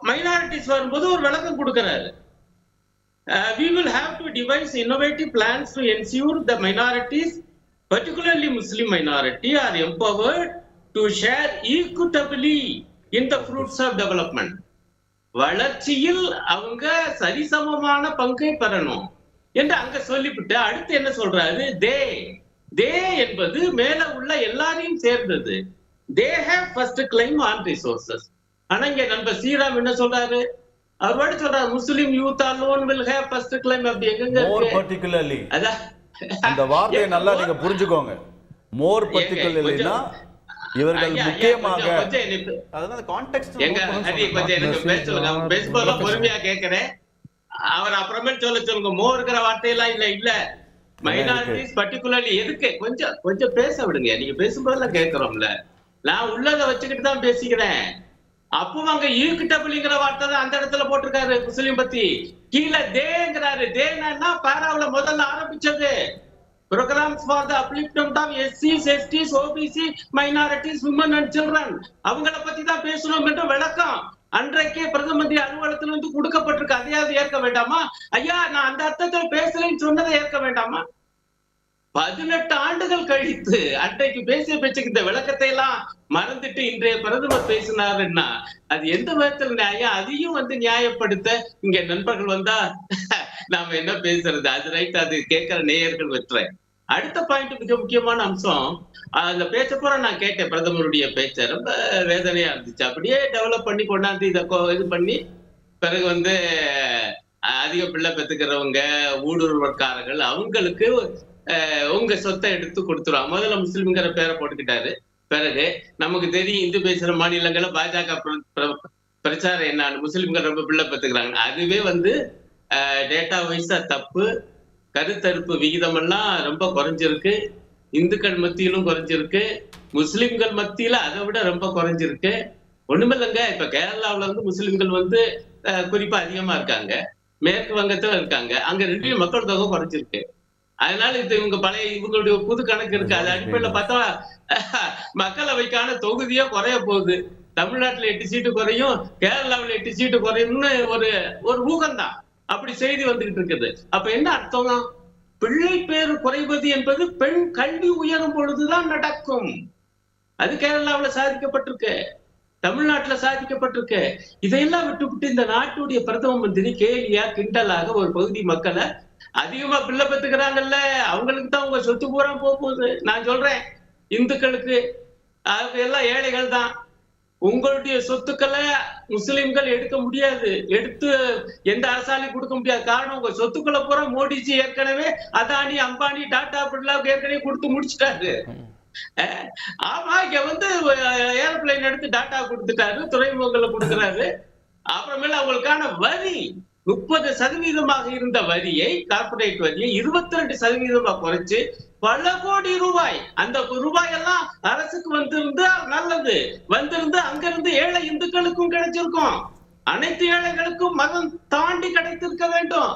மைனாரிட்டிஸ் வரும்போது ஒரு விளக்கம் கொடுக்கிறாரு. We will have to devise innovative plans to ensure the minorities, particularly Muslim minority, are empowered to share equitably in the fruits of development. வளர்ச்சியில் அவங்க சரிசமமான பங்கை பெறணும் என்று அங்க சொல்லிவிட்டு அடுத்து என்ன சொல்றாரு? தே என்பது மேல உள்ள எல்லாரையும் சேர்ந்தது. They have first claim on resources. ஆனா இங்க நண்பர் ஸ்ரீராம் என்ன சொல்றாரு? அவர் பாட்டு சொல்றாரு, Muslim youth alone will have first claim. அப்படி எங்க மோர் பர்టిక్యులர்லி அந்த வார்த்தையை நல்லா நீங்க புரிஞ்சுக்கோங்க. மோர் பர்టిక్యులர்லினா இவர்கள் முக்கியமாக அதாவது கான்டெக்ஸ்ட் கொஞ்சம் பேசும்போது பொறுமையா கேட்கிறேன். அவர் அப்புறமே சொல்லுங்க. மோர்ங்கிற வார்த்தையெல்லாம் இல்ல மைனாரிட்டிஸ் பர்டிகுலர்லி எதுக்கு கொஞ்சம் பேச விடுங்க. நீங்க பேசும்போதெல்லாம் கேட்கிறோம்ல, நான் உள்ளதை வச்சுக்கிட்டு தான் பேசிக்கிறேன். அப்பவும் அங்க ஈக்குட்டபிள்ங்கிற வார்த்தை தான் அந்த இடத்துல போட்டிருக்காரு முஸ்லீம் பத்தி. கீழே தேங்கிறாரு. தேனா பாராவுல முதல்ல ஆரம்பிச்சது programs for the upliftment of SCs, STs, OBC, minorities, women and children. அவங்கள பத்தி தான் பேசணும் என்ற விளக்கம் அன்றைக்கே பிரதம மந்திரி அலுவலகத்திலிருந்து கொடுக்கப்பட்டிருக்கு. அதையாவது ஏற்க வேண்டாமா? ஐயா, நான் அந்த அர்த்தத்தில் பேசலைன்னு சொன்னதை ஏற்க வேண்டாமா? 18 ஆண்டுகள் கழித்து அன்றைக்கு பேசிய பேச்சுக்கு இந்த விளக்கத்தை எல்லாம் மறந்துட்டு இன்றைய பிரதமர் பேசினாருன்னா அது எந்த விதத்தில் நியாயம்? அதையும் நியாயப்படுத்த இங்க நண்பர்கள் வந்தா நாம என்ன பேசுறது? அது ரைட், அது கேட்கிற நேயர்கள் வெற்றேன். அடுத்த பாயிண்ட் மிக முக்கியமான அம்சம், அந்த பேச்ச பூரா நான் கேட்டேன். பிரதமருடைய பேச்ச ரொம்ப வேதனையா இருந்துச்சு. அப்படியே டெவலப் பண்ணி கொண்டாந்து இதை இது பண்ணி பிறகு அதிக பிள்ளை பெற்றுக்கிறவங்க ஊடுருவற்காரர்கள் அவங்களுக்கு உங்க சொத்தை எடுத்து கொடுத்துருவாங்க. முதல்ல முஸ்லிம்ங்கிற பேரை போட்டுக்கிட்டாரு. பிறகு நமக்கு தெரியும் இந்து பேசுற மாநிலங்கள்ல பாஜக பிரச்சாரம் என்ன, முஸ்லிம்கள் ரொம்ப பிள்ளை பெற்றுக்கிறாங்க. அதுவே டேட்டா வைஸா தப்பு. கருத்தரிப்பு விகிதம் எல்லாம் ரொம்ப குறைஞ்சிருக்கு. இந்துக்கள் மத்தியிலும் குறைஞ்சிருக்கு, முஸ்லிம்கள் மத்தியில அதை விட ரொம்ப குறைஞ்சிருக்கு. ஒண்ணுமில்லைங்க, இப்ப கேரளாவில முஸ்லிம்கள் குறிப்பா அதிகமா இருக்காங்க, மேற்கு வங்கத்துல இருக்காங்க. அங்க ரெண்டு மக்கள் தொகை குறைஞ்சிருக்கு. அதனால இது இவங்க பழைய இவங்களுடைய புது கணக்கு இருக்கு. அது அடிப்படையில பார்த்தா மக்களவைக்கான தொகுதியே குறைய போகுது. தமிழ்நாட்டுல 8 சீட்டு குறையும், கேரளாவில் 8 சீட்டு குறையும்னு ஒரு ஊகம்தான். அப்படி செய்தி வந்துகிட்டு இருக்குது. அப்ப என்ன அர்த்தம்? பிள்ளை பேர் குறைவது என்பது பெண் கல்வி உயரும் பொழுதுதான் நடக்கும். அது கேரளாவில் சாதிக்கப்பட்டிருக்கு, தமிழ்நாட்டுல சாதிக்கப்பட்டிருக்கு. இதையெல்லாம் விட்டுவிட்டு இந்த நாட்டுடைய பிரதம மந்திரி கேலியா கிண்டலாக ஒரு பகுதி மக்களை அதிகமா பிள்ளை பெற்றுக்கிறாங்கல்ல, அவங்களுக்கு தான் உங்க சொத்து பூரா போகுது. நான் சொல்றேன், இந்துக்களுக்கு அவங்க எல்லாம் ஏழைகள் தான். உங்களுடைய சொத்துக்களை முஸ்லிம்கள் எடுக்க முடியாது, எடுத்து எந்த அரசாலையும் கொடுக்க முடியாது. காரணம், உங்க சொத்துக்களை பூரா மோடிஜி ஏற்கனவே அதானி, அம்பானி, டாடா பிர்லாவுக்கு ஏற்கனவே கொடுத்து முடிச்சுட்டாரு. ஆமா, இங்க வந்து ஏரோப்ளைன் எடுத்து டாடா கொடுத்துட்டாரு, துறைமுகங்களை கொடுக்குறாரு. அப்புறமேல அவங்களுக்கான வரி 30% இருந்த வரியை, கார்பரேட் வரியை 22% குறைச்சு பல கோடி ரூபாய், அந்த ரூபாய் எல்லாம் அரசுக்கு வந்திருந்தா நல்லது, வந்திருந்து அங்கிருந்து ஏழை இந்துக்களுக்கும் கிடைச்சிருக்கும், அனைத்து ஏழைகளுக்கும் மதம் தாண்டி கிடைத்திருக்க வேண்டும்.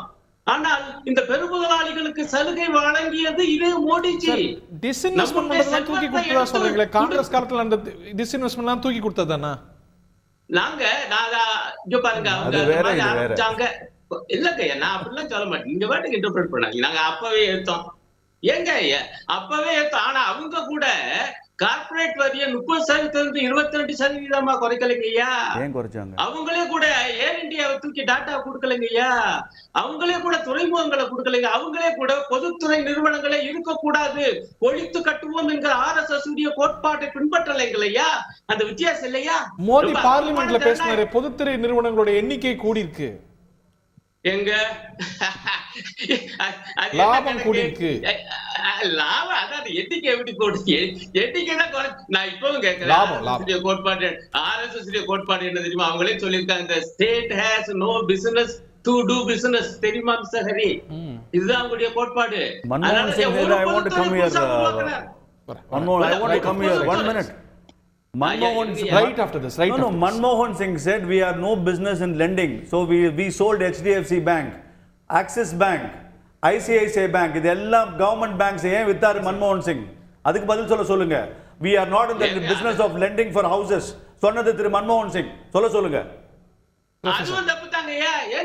ஆனால் இந்த பெருமுதலாளிகளுக்கு சலுகை வழங்கியது இதே மோடிஜி. டிஸ்இன்வெஸ்ட்மென்ட் தூக்கி கொடுத்ததா சொல்றீங்களே, காங்கிரஸ் காலத்துல அந்த டிஸ்இன்வெஸ்ட்மென்ட்லாம் தூக்கி கொடுத்ததானா? நாங்க இங்க பாருங்க, அவங்க ஆரம்பிச்சாங்க இல்லங்க, நான் அப்படிலாம் சொல்ல மாட்டேன், நீங்க பாட்டுக்கு இன்டர்பிரட் பண்ணாங்க. நாங்க அப்பவே ஏத்தோம், ஏங்க அப்பவே ஏத்தோம். ஆனா அவங்க கூட கார்பரேட் வரியை 30% 22% குறைக்கலைங்கய்யா. ஏன் குறைச்சாங்க? அவங்களே கூட ஏர் இந்தியாவை தூக்கி டாட்டா கொடுக்கலைங்கய்யா, அவங்களே கூட துறைமுகங்களை கொடுக்கலைங்க, அவங்களே கூட பொதுத்துறை நிறுவனங்களே இருக்கக்கூடாது, ஒழித்து கட்டுவோம் என்கிற RSS உடைய கோட்பாட்டை பின்பற்றலைங்களையா. அந்த வித்தியாசம் இல்லையா? மோடி பார்லிமெண்ட்ல பேசினாரு, பொதுத்துறை நிறுவனங்களோட எண்ணிக்கை கூடி இருக்கு, எங்க லாபம் கூடி இருக்கு. லாபம் அதான் எண்ணிக்கை எப்படி போடுச்சு? எண்ணிக்கை தான் நான் இப்பவும் கேட்கிறேன். கோட்பாடு RSS கோட்பாடு என்ன தெரியுமா? அவங்களே சொல்லியிருக்காங்க, இந்த state has no business to do business. தெரியுமா மிஸ்டர் ஹரி? இதுதான் அவங்களுடைய கோட்பாடு. மன்மோகன் Singh said, I want to come here. Manmohan, I want to come here. 1 minute. Manmohan, right after this, right? No, Manmohan Singh said we are no business in lending, so we sold HDFC Bank, Axis Bank, ICICI Bank. இதெல்லாம் government banks ஏன் வித்தாரு மன்மோகன் சிங்? அதுக்கு பதில் சொல்லுங்க. We are not in the business of lending for houses. சொன்னது திரு மன்மோகன் சிங். சொல்லுங்க.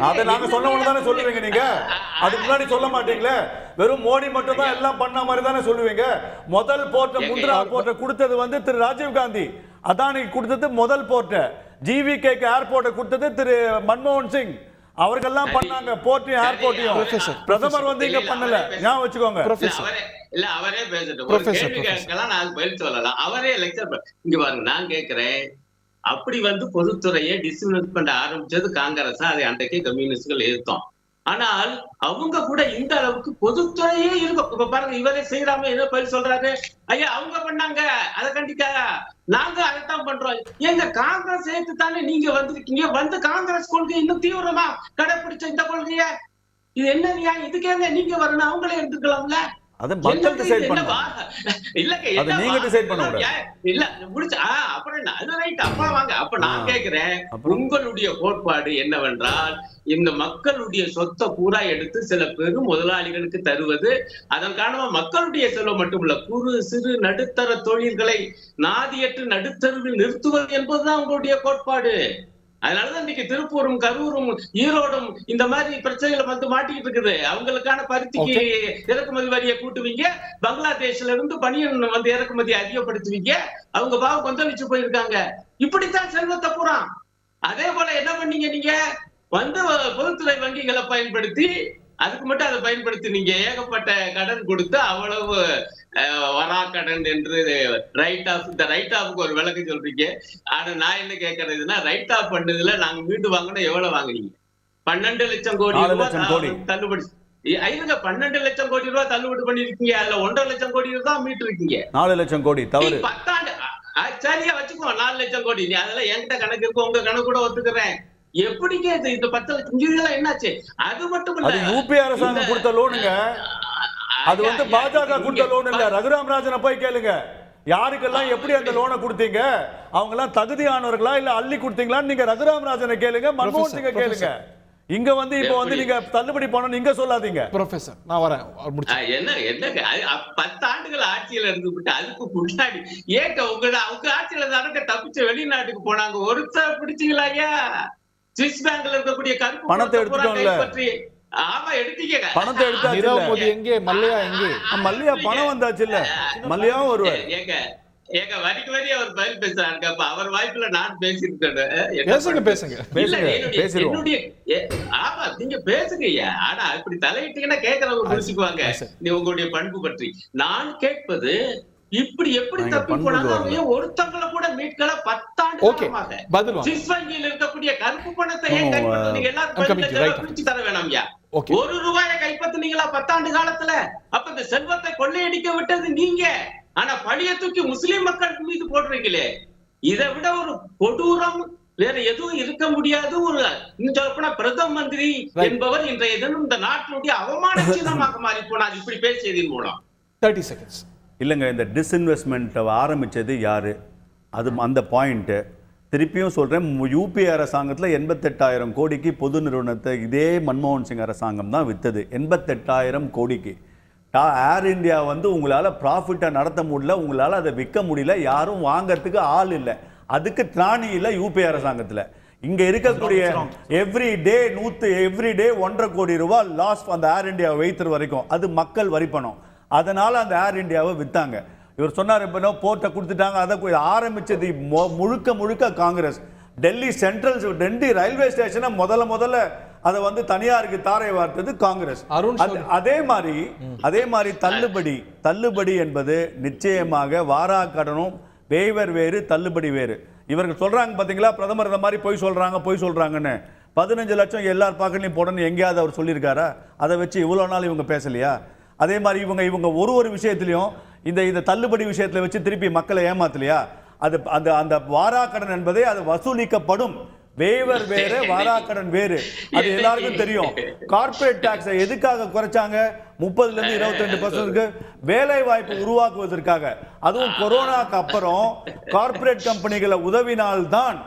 அதை நாங்க சொன்ன உடனே தானே சொல்லுவீங்க நீங்க, அதுக்கு முன்னாடி சொல்ல மாட்டீங்களே. வெறும் மோடி மட்டும் தான் எல்லாம் பண்ண மாதிரி தானே சொல்லுவீங்க. முதல் போர்ட்டை, முந்திரா போர்ட்டை கொடுத்தது வந்து திரு ராஜீவ் காந்தி, அதானிக்கு கொடுத்தது முதல் போர்ட்டை, GVKக்கு ஏர்போர்ட்டை கொடுத்தது திரு மன்மோகன் சிங். அவர்கள்லாம் பண்ணாங்க போர்ட்டையும் ஏர்போர்ட்டையும். பிரதமர் வந்து இங்க பண்ணல, ஞாபகம் வச்சுக்கோங்க. இல்ல அவரே பேசட்டும், ஒரு கேள்வி கேட்கலாம், நான் பதில் சொல்லலாம். அவரே லெக்சர். இங்க பாருங்க, நான் கேட்கிறேன், அப்படி வந்து பொதுத்துறையை டிஸ்இன்வெஸ்ட்மெண்ட் ஆரம்பிச்சது காங்கிரஸ், அதை அன்றைக்கே கம்யூனிஸ்டுகள் எதிர்த்தோம். ஆனால் அவங்க கூட இந்த அளவுக்கு பொதுத்துறையே இருக்கும். இப்ப பாருங்க, இவரே செய்யறாம ஏதோ பதில் சொல்றாரு, ஐயா அவங்க பண்ணாங்க அதை கண்டிக்கா, நாங்க அதைத்தான் பண்றோம். எங்க காங்கிரஸ் சேர்த்து தானே நீங்க வந்திருக்கீங்க, வந்து காங்கிரஸ் கொள்கை இன்னும் தீவிரமா கடைபிடிச்ச இந்த கொள்கைய, இது என்ன நியாயம்? இதுக்கேங்க நீங்க வரணும், அவங்களே எடுத்துக்கலாம்ல. அது மக்கள் டிசைட் பண்ணுவாங்க. இல்லங்க, அது நீங்க டிசைட் பண்ணணும். இல்ல முடிச்சு அப்புறம் என்ன, அது ரைட். அப்ப வாங்க, அப்ப நான் கேக்குறேன், உங்களுடைய கோட்பாடு என்னவென்றால், இந்த மக்களுடைய சொத்தை பூரா எடுத்து சில பெரும் முதலாளிகளுக்கு தருவது, அதன் காரணமா மக்களுடைய செலவு மட்டுமல்ல, குறு சிறு நடுத்தர தொழில்களை நாதியற்று நடுத்தருவில் நிறுத்துவது என்பதுதான் உங்களுடைய கோட்பாடு. அதனாலதான் இன்னைக்கு திருப்பூரும், கரூரும், ஈரோடும் இந்த மாதிரி பிரச்சனைகளை வந்து மாட்டிக்கிட்டு இருக்குது. அவங்களுக்கான பருத்திக்கு இறக்குமதி வரியை கூட்டுவீங்க, பங்களாதேஷ்ல இருந்து பனியன் வந்து இறக்குமதி அதிகப்படுத்துவீங்க, அவங்க பாவம் கொந்தளிச்சு போயிருக்காங்க. இப்படித்தான் செல்வத்தை பூரா. அதே போல என்ன பண்ணீங்க, நீங்க வந்து பொதுத்துறை வங்கிகளை பயன்படுத்தி, அதுக்கு மட்டும் அதை பயன்படுத்தி நீங்க ஏகப்பட்ட கடன் கொடுத்து, அவ்வளவு வராக்கடன் என்று ரைட் ஆஃப், இந்த ரைட் ஆஃப்க்கு ஒரு விளக்கு சொல்றீங்க. ஆனா நான் என்ன கேட்கறதுன்னா, ரைட் ஆஃப் பண்ணதுல நாங்க வீடு வாங்கினா எவ்வளவு வாங்குறீங்க? 12 லட்சம் கோடி ரூபாய் தள்ளுபடி. ஐயா, 12 லட்சம் கோடி ரூபாய் தள்ளுபடி பண்ணிருக்கீங்க, அல்ல 1.5 லட்சம் கோடி ரூபாய் மீட்டு இருக்கீங்க. 4 லட்சம் கோடி தவறு. 10 ஆண்டு சரியா வச்சுக்கோ, 4 லட்சம் கோடி. நீ அதெல்லாம் என்கிட்ட கணக்கு இருக்கு, உங்க கணக்கு கூட ஒத்துக்கிறேன். எப்படி கேது இந்த 10 லட்சம் என்னாச்சு? அது மட்டும் இல்ல, யூபி அரசாங்கம் கொடுத்த லோனுங்க, அது வந்து பாஜக கொடுத்த லோன் இல்ல. ரகுராம் ராஜனை போய் கேளுங்க, யாருக்கெல்லாம் எப்படி அந்த லோனை கொடுத்தீங்க, அவங்க எல்லாம் தகுதியானவர்களா இல்ல அள்ளி கொடுத்தீங்களான்னு நீங்க ரகுராம் ராஜனை கேளுங்க, மன்மோகன் சிங்கை கேளுங்க. இங்க வந்து இப்போ வந்து நீங்க தள்ளுபடி பண்ணணும் நீங்க சொல்லாதீங்க. ப்ரொஃபசர் நான் வரேன் முடிச்சு. என்னங்க 10 ஆண்டுகள் ஆட்சியில இருந்துவிட்டு அதுக்கு முன்னாடி ஏங்க அவங்க ஆட்சியில தானங்க தப்பிச்சு வெளிநாட்டுக்கு போனாங்க. ஒருத்தர் பிடிச்சீங்களா ஐயா? சுவிஸ் பேங்க்ல இருக்கக்கூடிய கருப்பு பணத்தை எடுத்துட்டோம்ல. பற்றி ஆமா எடுத்தீங்க. பணத்தை எடுத்தாச்சு. நீரவ் மோடி எங்கே, மல்லையா எங்கே? மல்லையா பணம் வந்தாச்சு இல்ல, மல்லையாவும் வருவார். ஏங்க வரிக்கு வரி அவர் பதில் பேசுறாங்க. அப்ப அவர் வாய்ப்புல நான் பேசியிருக்கேன். பேசுங்க. ஆமா நீங்க பேசுங்க ஐயா. ஆனா இப்படி தலையிட்டீங்கன்னா கேட்கறவங்க புரிச்சுக்குவாங்க நீ உங்களுடைய பண்பு பற்றி. நான் கேட்பது இப்படி எப்படி தப்பி போனாங்க? ஒருத்தங்களை கூட மீட்கல 10 ஆண்டு சுவிஸ் வங்கியில் இருக்கக்கூடிய கருப்பு பணத்தை ஏன் கைப்பற்றுனீங்க? எல்லாரும் பிரிச்சு தர வேணாம் ஐயா. ₹1 கைப்பற்றுனீங்களா 10 ஆண்டு காலத்துல? அப்ப இந்த செல்வத்தை கொள்ளையடிக்க விட்டது நீங்க. ஆனா பழிய தூக்கி முஸ்லிம் மக்கள் மீது போடுறீங்களே, இதை விட ஒரு கொடூரம் வேற எதுவும் இருக்க முடியாது. ஒரு சொல்ல பிரதம மந்திரி என்பவர் இன்றைய தினம் இந்த நாட்டினுடைய அவமான சின்னமாக மாறி போனார் இப்படி பேசியதன் மூலம். 30 seconds. இல்லைங்க, இந்த டிஸ்இன்வெஸ்ட்மெண்ட் ஆரம்பிச்சது யாரு? அது அந்த பாயிண்ட் திருப்பியும் சொல்றேன். யூபிஏ அரசாங்கத்தில் 88,000 கோடிக்கு பொது நிறுவனத்தை இதே மன்மோகன் சிங் அரசாங்கம் தான் வித்தது. 88,000 கோடிக்கு. ஏர் இந்தியா வந்து உங்களால் ப்ராஃபிட்டை நடத்த முடியல, உங்களால் அதை விற்க முடியல, யாரும் வாங்கறதுக்கு ஆள் இல்லை. அதுக்கு திராணி இல்லை யூபிஏ அரசாங்கத்தில். இங்கே இருக்கக்கூடிய எவ்ரிடே 1.5 கோடி ரூபாய் லாஸ் அந்த ஏர் இந்தியாவை வைத்திரு வரைக்கும். அது மக்கள் வரி பணம். அதனால் அந்த ஏர் இந்தியாவை விற்றாங்க. இவர் சொன்னார் இப்போ போர்ட்டை கொடுத்துட்டாங்க. அதை ஆரம்பித்தது முழுக்க காங்கிரஸ். டெல்லி ரயில்வே ஸ்டேஷனை முதல்ல அதை வந்து தனியாருக்கு தாரை வார்த்தது காங்கிரஸ். அதே மாதிரி தள்ளுபடி என்பது நிச்சயமாக வாராக்கடனும் வேவர் வேறு, தள்ளுபடி வேறு. இவர்கள் சொல்றாங்க பாத்தீங்களா, பிரதமர் இந்த மாதிரி பொய் சொல்றாங்கன்னு. 15 லட்சம் எல்லார் பாக்கெட்லையும் போடணும் எங்கேயாவது அவர் சொல்லியிருக்காரா? அதை வச்சு இவ்வளோ நாள் இவங்க பேசலையா? அதே மாதிரி இவங்க ஒரு விஷயத்திலையும் இந்த தள்ளுபடி விஷயத்துல வச்சு திருப்பி மக்களை ஏமாத்தலையா? அது அந்த வாராக்கடன் என்பதை அது வசூலிக்கப்படும். வேவர் வேறு, வாராக்கடன் வேறு. அது எல்லாருக்கும் தெரியும். கார்ப்பரேட் டாக்ஸை எதுக்காக குறைச்சாங்க? 30% 22% வேலை வாய்ப்பு உருவாக்குவதற்காக. அதுவும் கொரோனாக்கு அப்புறம் கார்ப்பரேட் கம்பெனிகளை உதவினால்தான்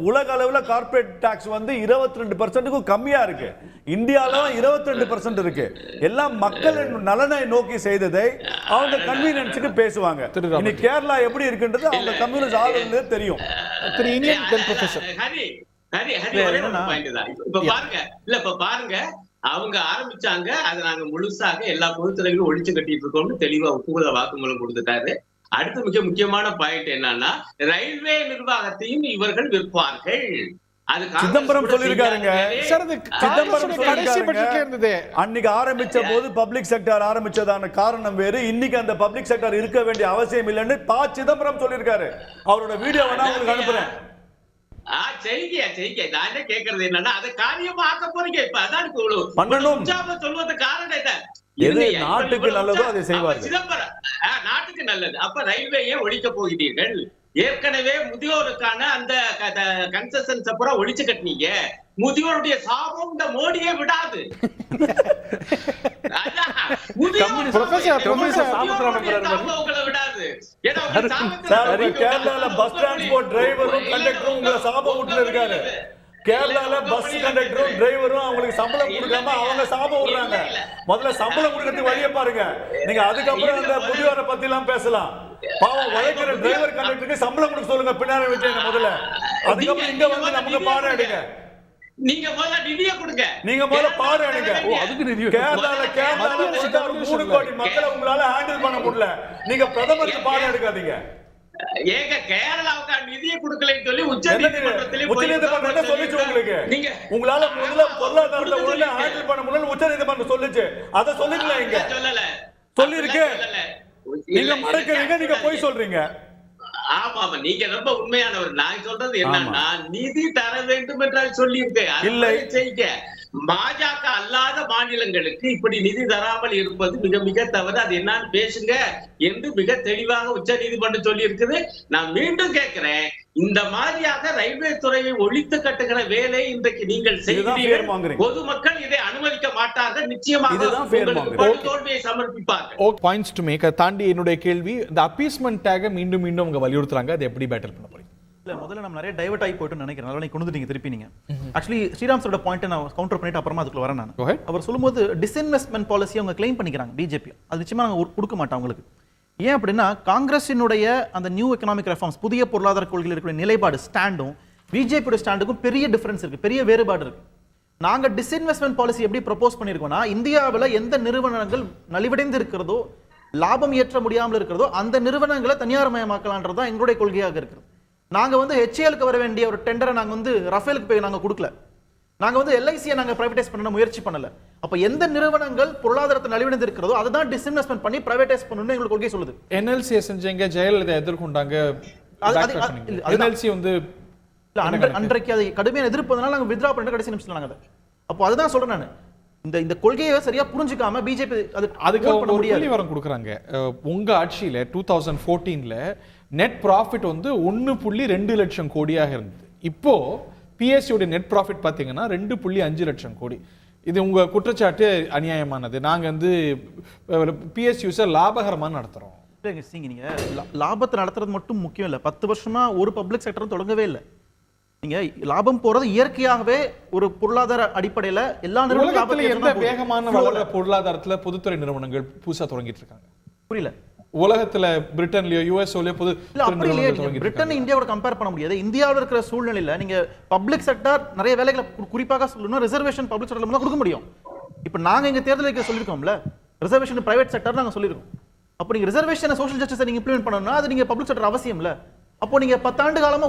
உலக அளவில் கார்ப்பரேட் டாக்ஸ் வந்து 22% கம்மியா இருக்கு. இந்தியால 22% இருக்கு. எல்லாம் மக்களின் நலனை நோக்கி செய்ததை அவங்க கன்வீனியன்ஸுக்கு பேசுவாங்க. இன்னைக்கு கேரளா எப்படி இருக்குன்றது அவங்க கம்யூனிஸ்ட் ஆளுநருக்கு தெரியும். இப்ப பாருங்க அவங்க ஆரம்பிச்சாங்க, அதை நாங்க முழுசாக எல்லா பொதுத்துறைகளும் ஒழிச்சு கட்டிட்டு இருக்கோம்னு தெளிவா ஒப்புதல் வாக்குமூலம் கொடுத்துட்டாரு. அடுத்து மிக முக்கியமான பாயிண்ட் என்னன்னா, ரயில்வே நிர்வாகத்தையும் இவர்கள் விற்பார்கள். அது சிதம்பரம் சொல்லிருக்காருங்க. அன்னைக்கு ஆரம்பிச்ச போது பப்ளிக் செக்டார் ஆரம்பிச்சதான காரணம் வேறு. இன்னைக்கு அந்த பப்ளிக் செக்டார் இருக்க வேண்டிய அவசியம் இல்லைன்னு சிதம்பரம் சொல்லிருக்காரு. அவரோட வீடியோ வேணா உங்களுக்கு அனுப்புறேன். செய்க நான் கேக்குறது என்னன்னா, அதை காரியமா ஆக்க போறீங்க. இப்ப அதான் சொல்வது காரணம் என்ன? எது நாட்டுக்கு நல்லதோ அதை செய்வார்கள். சிதம்பரம் நாட்டுக்கு நல்லது. அப்ப ரயில்வேயை ஒழிக்க போகிறீர்கள். ஏற்கனவே முதியோருக்கான அந்த கன்செஷன்ஸ் அப்புறம் ஒழிச்சு கட்டினீங்க. முதியோருடைய சாபம் இந்த மோடியே விடாது. கேரளால பஸ் டிரான்ஸ்போர்ட் டிரைவரும் கண்டக்டரும் உங்களை சாபம் விட்டு இருக்காரு. கேரளால பஸ் கண்டக்டரும் டிரைவரும் அவங்களுக்கு சம்பளம் கொடுக்காம அவங்க சாபம் விடுறாங்க. முதல்ல சம்பளம் கொடுக்கறதுக்கு வழியை பாருங்க. நீங்க அதுக்கப்புறம் அந்த முதியோரை பத்தி எல்லாம் பேசலாம். பாவம் உழைக்கிற டிரைவர் கண்டக்டருக்கு சம்பளம் கொடுக்க சொல்லுங்க பின்னாடி வச்சு முதல்ல. அதுக்கப்புறம் இங்க வந்து நமக்கு பாடம் எடுங்க. நீங்க முதல்ல நிதியை கொடுங்க. நீங்க முதல்ல பாடம் எடுங்க. கேரளால 3 கோடி மக்களை உங்களால ஹேண்டில் பண்ண முடியல. நீங்க பிரதமருக்கு பாடம் எடுக்காதீங்க. ஏங்க கேரளாவுக்கு நிதியை கொடுக்கலன்னு சொல்லி உச்சநீதிமன்றத்திலே சொல்லிச்சு உங்களுக்கு. உங்களால முதல்ல பொருளாதாரத்தை ஒழுங்கா ஹேண்டில் பண்ண முடியல உச்சநீதிமன்றம் சொல்லிச்சு. அதை சொல்லிக்கலாம். இங்க சொல்லல சொல்லிருக்கு. நீங்க மறக்கிறீங்க, நீங்க போய் சொல்றீங்க. ஆமா நீங்க ரொம்ப உண்மையானவர். நான் சொல்றது என்னன்னா, நிதி தர வேண்டும் என்றால் சொல்லியிருக்கேன். இல்லை செய்க. பாஜக அல்லாத மாநிலங்களுக்கு இப்படி நிதி தராமல் இருப்பது மிக மிக தவறு. அது என்னன்னு பேசுங்க என்று மிக தெளிவாக உச்ச நீதிமன்றம் சொல்லி இருக்குது. நான் மீண்டும் கேட்கிறேன், இந்த மாதிரியாக ரயில்வே துறையை ஒழித்து கட்டுகிற வேலை இன்றைக்கு நீங்கள் செய்கிறீர்கள். பொதுமக்கள் இதை அனுமதிக்க மாட்டார்கள். நிச்சயமாக தோல்வியை சமர்ப்பிப்பார்கள். Points to make. தாண்டி என்னுடைய கேள்வி, இந்த அப்பீஸ்மெண்ட் டாக மீண்டும் அவங்க வலியுறுத்துறாங்க. அது எப்படி பேட்டில் பண்ண போறீங்க? இல்ல முதல்ல நம்ம நிறைய டைவர்ட் ஆகி போயிட்டு நினைக்கிறேன். அதனால நீங்க கொண்டு வந்துட்டீங்க திருப்பி நீங்க. ஆக்சுவலி ஸ்ரீராம் சாரோட பாயிண்ட் நான் கவுண்டர் பண்ணிட்டு அப்புறமா அதுக்குள்ள வரேன் நான். Go ahead. அவர் சொல்லும்போது டிஸ்இன்வெஸ்ட்மெண்ட் பாலிசி அவங்க கிளைம் பண்ணிக்கிறாங்க பிஜேபி. அது நிச்சயமா நாங்க கொடுக்க மாட்டோம் அவங்களுக்கு. ஏன் அப்படின்னா காங்கிரஸினுடைய அந்த நியூ எக்கனாமிக் ரெஃபார்ம்ஸ் புதிய பொருளாதார கொள்கையில் இருக்கிற நிலைப்பாடு ஸ்டாண்டும் பிஜேபியோட ஸ்டாண்டுக்கும் பெரிய டிஃபரன்ஸ் இருக்கு, பெரிய வேறுபாடு இருக்கு. நாங்க டிஸ்இன்வெஸ்ட்மெண்ட் பாலிசி எப்படி ப்ரொபோஸ் பண்ணியிருக்கோம்னா இந்தியாவில் எந்த நிறுவனங்கள் நலிவடைந்து இருக்கிறதோ லாபம் ஏற்ற முடியாமல் இருக்கிறதோ அந்த நிறுவனங்களை தனியார் மயமாக்கலான்றது தான் எங்களுடைய கொள்கையாக இருக்கிறது. நாங்க வந்து HAL-க்கு வர வேண்டிய ஒரு டெண்டரை நாங்க வந்து ரஃபேலுக்கு போய் நாங்க கொடுக்கல. நாங்க வந்து LIC-யை நாங்க பிரைவேடைஸ் பண்ண முயற்சி பண்ணல. அப்ப எந்த நிறுவனங்கள் பொருளாதாரத்தை நலிவடைந்து இருக்கிறதோ அதுதான் டிஸ்இன்வெஸ்ட்மெண்ட் பண்ணி பிரைவேடைஸ் பண்ணணும்னு எங்களுக்கு கொள்கை சொல்லுது. NLC செஞ்சீங்க, ஜெயலலிதா எதிர்கொண்டாங்க. NLC வந்து அன்றைக்கு அதை கடுமையான எதிர்ப்பதனால நாங்க வித்ரா பண்ணிட்டு கடைசி நிமிஷத்துல நாங்க அப்போ அதுதான் சொல்றேன் நான். இந்த கொள்கையை சரியா புரிஞ்சுக்காம பிஜேபி அதுக்கு ஒரு புள்ளிவரம் கொடுக்குறாங்க. உங்க ஆட்சியில 2014ல நெட் ப்ராஃபிட் வந்து 1.2 லட்சம் கோடியாக இருந்தது. இப்போ PSU நெட் ப்ராஃபிட் பாத்தீங்கன்னா 2.5 லட்சம் கோடி. இது உங்க குற்றச்சாட்டு அநியாயமானது. நாங்க வந்து PSUஸை லாபகரமா நடத்துறோம். நீங்க லாபத்தை நடத்துறது மட்டும் முக்கியம் இல்ல. 10 வருஷமா ஒரு பப்ளிக் செக்டரும் தொடங்கவே இல்லை. நீங்க லாபம் போறது இயற்கையாகவே ஒரு பொருளாதார அடிப்படையில எல்லா நிறுவனங்களும் எந்த வேகமான வளர்ற பொருளாதாரத்துல பொதுத்துறை நிறுவனங்கள் புதுசா தொடங்கிட்டு இருக்காங்க. புரியல. உலகத்துல பிரிட்டன்லயோ யுஎஸ்ஓலயோ பொது பிரிட்டன் இந்தியாவோட கம்பேர் பண்ண முடியாது. இந்தியாவில் இருக்கிற சூழ்நிலையில நீங்க பப்ளிக் செக்டர் நிறைய வேலைகளை குறிப்பாக சொல்லணும் ரிசர்வேஷன் பப்ளிக் செக்டர்ல தான் கொடுக்க முடியும். இப்ப நாங்க எங்க தேர்தலுக்கு சொல்லிருக்கோம்ல ரிசர்வேஷன் பிரைவேட் செக்டர் நாங்க சொல்லிருக்கோம். அப்ப நீங்க ரிசர்வேஷன் சோஷியல் ஜஸ்டிஸ் நீங்க இம்ப்ளிமெண்ட் பண்ணணும்னா அது நீங்க பப்ளிக் செக்டர் அவசியம் இல்ல. அப்போ நீங்க 10 ஆண்டு காலமா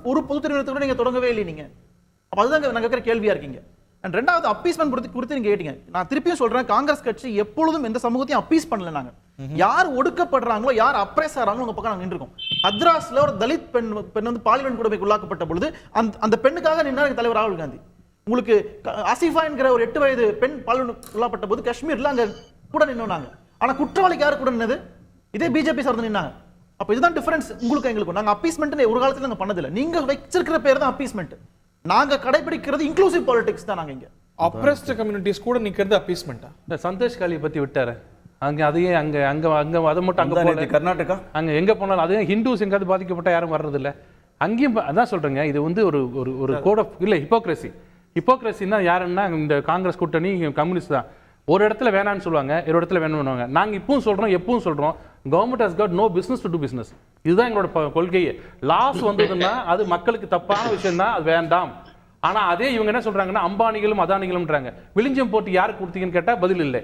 ஒரு பொதுத்துறை நிறுவனத்தை நீங்க தொடங்கவே இல்லை நீங்க. அப்ப அதுதான் நாங்க கேட்கிற கேள்வியா இருக்கீங்க. அண்ட் ரெண்டாவது அப்பீஸ்மெண்ட் குறித்து நீங்க கேட்டீங்க. நான் திருப்பியும் சொல்றேன், காங்கிரஸ் கட்சி எப்பொழுதும் எந்த சமூகத்தையும் அப்பீஸ் பண்ணல. நாங்க யார் ஒடுக்கப்படுறாங்களோ யார் அப்ரேஸ் ஆறாங்களோ உங்க பக்கம் நாங்க நின்றுக்கோம். ஹத்ராஸ்ல ஒரு தலித் பெண் வந்து பாலியல் கொடுமைக்கு உள்ளாக்கப்பட்ட பொழுது அந்த பெண்ணுக்காக நின்றார் தலைவர் ராகுல் காந்தி. உங்களுக்கு ஆசிஃபா என்கிற ஒரு 8 வயது பெண் பாலியல் உள்ளாப்பட்ட போது காஷ்மீர்ல அங்க கூட நின்னாங்க. ஆனா குற்றவாளிக்கு யாரு கூட நின்னது? இதே பிஜேபி சார்ந்து நின்னாங்க. அப்ப இதுதான் டிஃபரன்ஸ் உங்களுக்கு எங்களுக்கும். நாங்க அப்பீஸ்மெண்ட் ஒரு காலத்துல நாங்க பண்ணதில்லை. நீங்க வச்சிருக்கிற பேர் தான் அப்பீஸ்மெண்ட். நாங்க கடைபிடிக்கிறது இன்க்ளூசிவ் பாலிடிக்ஸ் தான். நாங்க இங்க அப்ரெஸ்ட் கம்யூனிட்டிஸ் கூட நிக்கிறது அப்பீஸ்மெண்டா? இந்த சந்தோஷ் காலியை பத்தி விட்டாரு. அங்க அதையே அங்க அங்க அங்க அதை மட்டும் அங்க போல கர்நாடகா அங்க எங்க போனாலும் அதே ஹிந்துஸ் எங்காவது பாதிக்கப்பட்ட யாரும் வர்றது இல்ல. அங்கேயும் அதான் சொல்றேங்க, இது வந்து ஒரு ஒரு கோட் ஆஃப் இல்ல ஹிப்போக்ரஸின்னா யாருன்னா இந்த காங்கிரஸ் கூட்டணி கம்யூனிஸ்ட் தான். ஒரு இடத்துல வேணான்னு சொல்லுவாங்க, ஒரு இடத்துல வேணும்னுவாங்க. நாங்க இப்பவும் சொல்றோம், எப்பவும் சொல்றோம், government has got no business to do business. இதுதான் எங்களோட கொள்கையே. லாஸ் வந்ததுன்னா அது மக்களுக்கு தப்பான விஷயம் தான், அது வேண்டாம். ஆனா அதே இவங்க என்ன சொல்றாங்கன்னா அம்பானிகளும் அதானிகளும்ன்றாங்க. விழிஞ்சம் போட்டு யாருக்கு கொடுத்தீங்கன்னு கேட்டா பதில் இல்லை.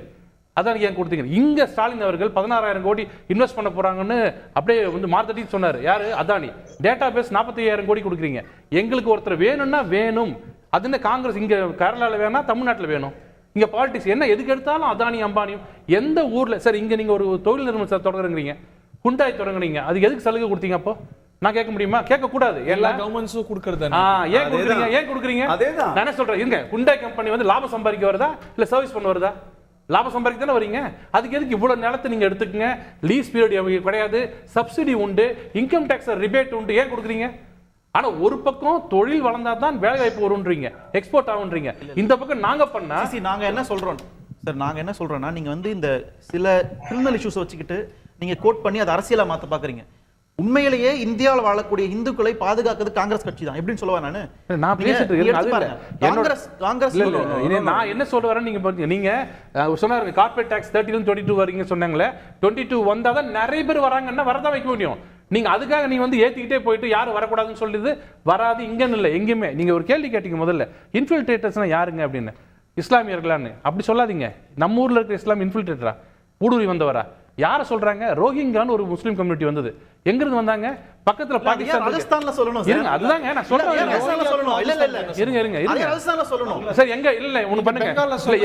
அதான் ஏன் கொடுத்தீங்க? இங்க ஸ்டாலின் அவர்கள் 16,000 கோடி இன்வெஸ்ட் பண்ண போறாங்கன்னு அப்படியே வந்து மார்த்தட்டி சொன்னாரு. யாரு? அதானி. டேட்டா பேஸ் 45,000 கோடி கொடுக்குறீங்க. எங்களுக்கு ஒருத்தர் வேணும்னா வேணும். அது என்ன காங்கிரஸ் இங்க கேரளால வேணா தமிழ்நாட்டில் வேணும். இங்க பாலிடிக்ஸ் என்ன? எதுக்கு எடுத்தாலும் அதானி அம்பானியும். எந்த ஊர்ல சார் இங்க நீங்க ஒரு தொழில் நிறுவனம் தொடங்குறீங்க, ஹுண்டாய் தொடங்குறீங்க, அதுக்கு எதுக்கு சலுகை கொடுத்தீங்க? அப்போ நான் கேட்க முடியுமா? கேட்க கூடாது. எல்லா கவர்மெண்ட்ஸும் கொடுக்கறது. ஏன் கொடுக்குறீங்க? ஏன் கொடுக்குறீங்க? நான் என்ன சொல்றேன், இருங்க, ஹுண்டாய் கம்பெனி வந்து லாபம் சம்பாதிக்க வருதா இல்ல சர்வீஸ் பண்ண வருதா? லாபம் சம்பாதிக்க தானே வரீங்க. அதுக்கு எதுக்கு இவ்வளவு நிலத்தை நீங்க எடுத்துக்கங்க? லீஸ் பீரியட் கிடையாது, சப்சிடி உண்டு, இன்கம் டாக்ஸ் ரிபேட் உண்டு. ஏன் கொடுக்குறீங்க? ஆனா ஒரு பக்கம் தொழில் வளர்ந்தா தான் வேலை வாய்ப்பு வரும்ன்றீங்க, எக்ஸ்போர்ட் ஆகும்ன்றீங்க. இந்த பக்கம் நாங்க பண்ணா நாங்க என்ன சொல்றோம் சார், நாங்க என்ன சொல்றோம்னா நீங்க வந்து இந்த சில கிரிமினல் இஷ்யூஸ் வச்சுக்கிட்டு நீங்க கோட் பண்ணி அதை அரசியலா மாத்த பாக்குறீங்க. உண்மையிலேயே இந்தியாவில் வாழக்கூடிய இந்துக்களை பாதுகாக்கிறது காங்கிரஸ் கட்சி தான். எப்படின்னு சொல்லுவேன் நான் பேசிட்டு காங்கிரஸ் நான் என்ன சொல்ல வரேன், நீங்க பாத்தீங்க, நீங்க சொன்னாருங்க கார்பரேட் டாக்ஸ் 30 22 வரீங்க சொன்னாங்களே. 22 வந்தாதான் நிறைய பேர் வராங்கன்னா வரதான் வைக்க முடியும். நீங்க அதுக்காக நீங்க வந்து ஏத்திக்கிட்டே போயிட்டு யாரும் வரக்கூடாதுன்னு சொல்லிது வராது. இங்கன்னு இல்லை, எங்கேயுமே. நீங்க ஒரு கேள்வி கேட்டீங்க முதல்ல, இன்ஃபில்ட்ரேட்டர்ஸ்னா யாருங்க அப்படின்னு. இஸ்லாமியர்களான்னு அப்படி சொல்லாதீங்க. நம்ம ஊர்ல இருக்கிற இஸ்லாம் இன்ஃபில்ட்ரேட்டரா, ஊடுருவி வந்தவரா? யாரை சொல்றாங்க? ரோஹிங்கான்னு ஒரு முஸ்லீம் கம்யூனிட்டி வந்தது. எங்க இருந்து வந்தாங்க? பக்கத்துல பாகிஸ்தான், ராஜஸ்தான்ல சொல்லணும். இருங்க, அதுதாங்க நான் சொல்றேன். ராஜஸ்தான்ல சொல்லணும். இல்ல இல்ல இருங்க இருங்க இருங்க, ராஜஸ்தான்ல சொல்லணும். சரி, எங்க இல்ல ஒன்னு பண்ணுங்க.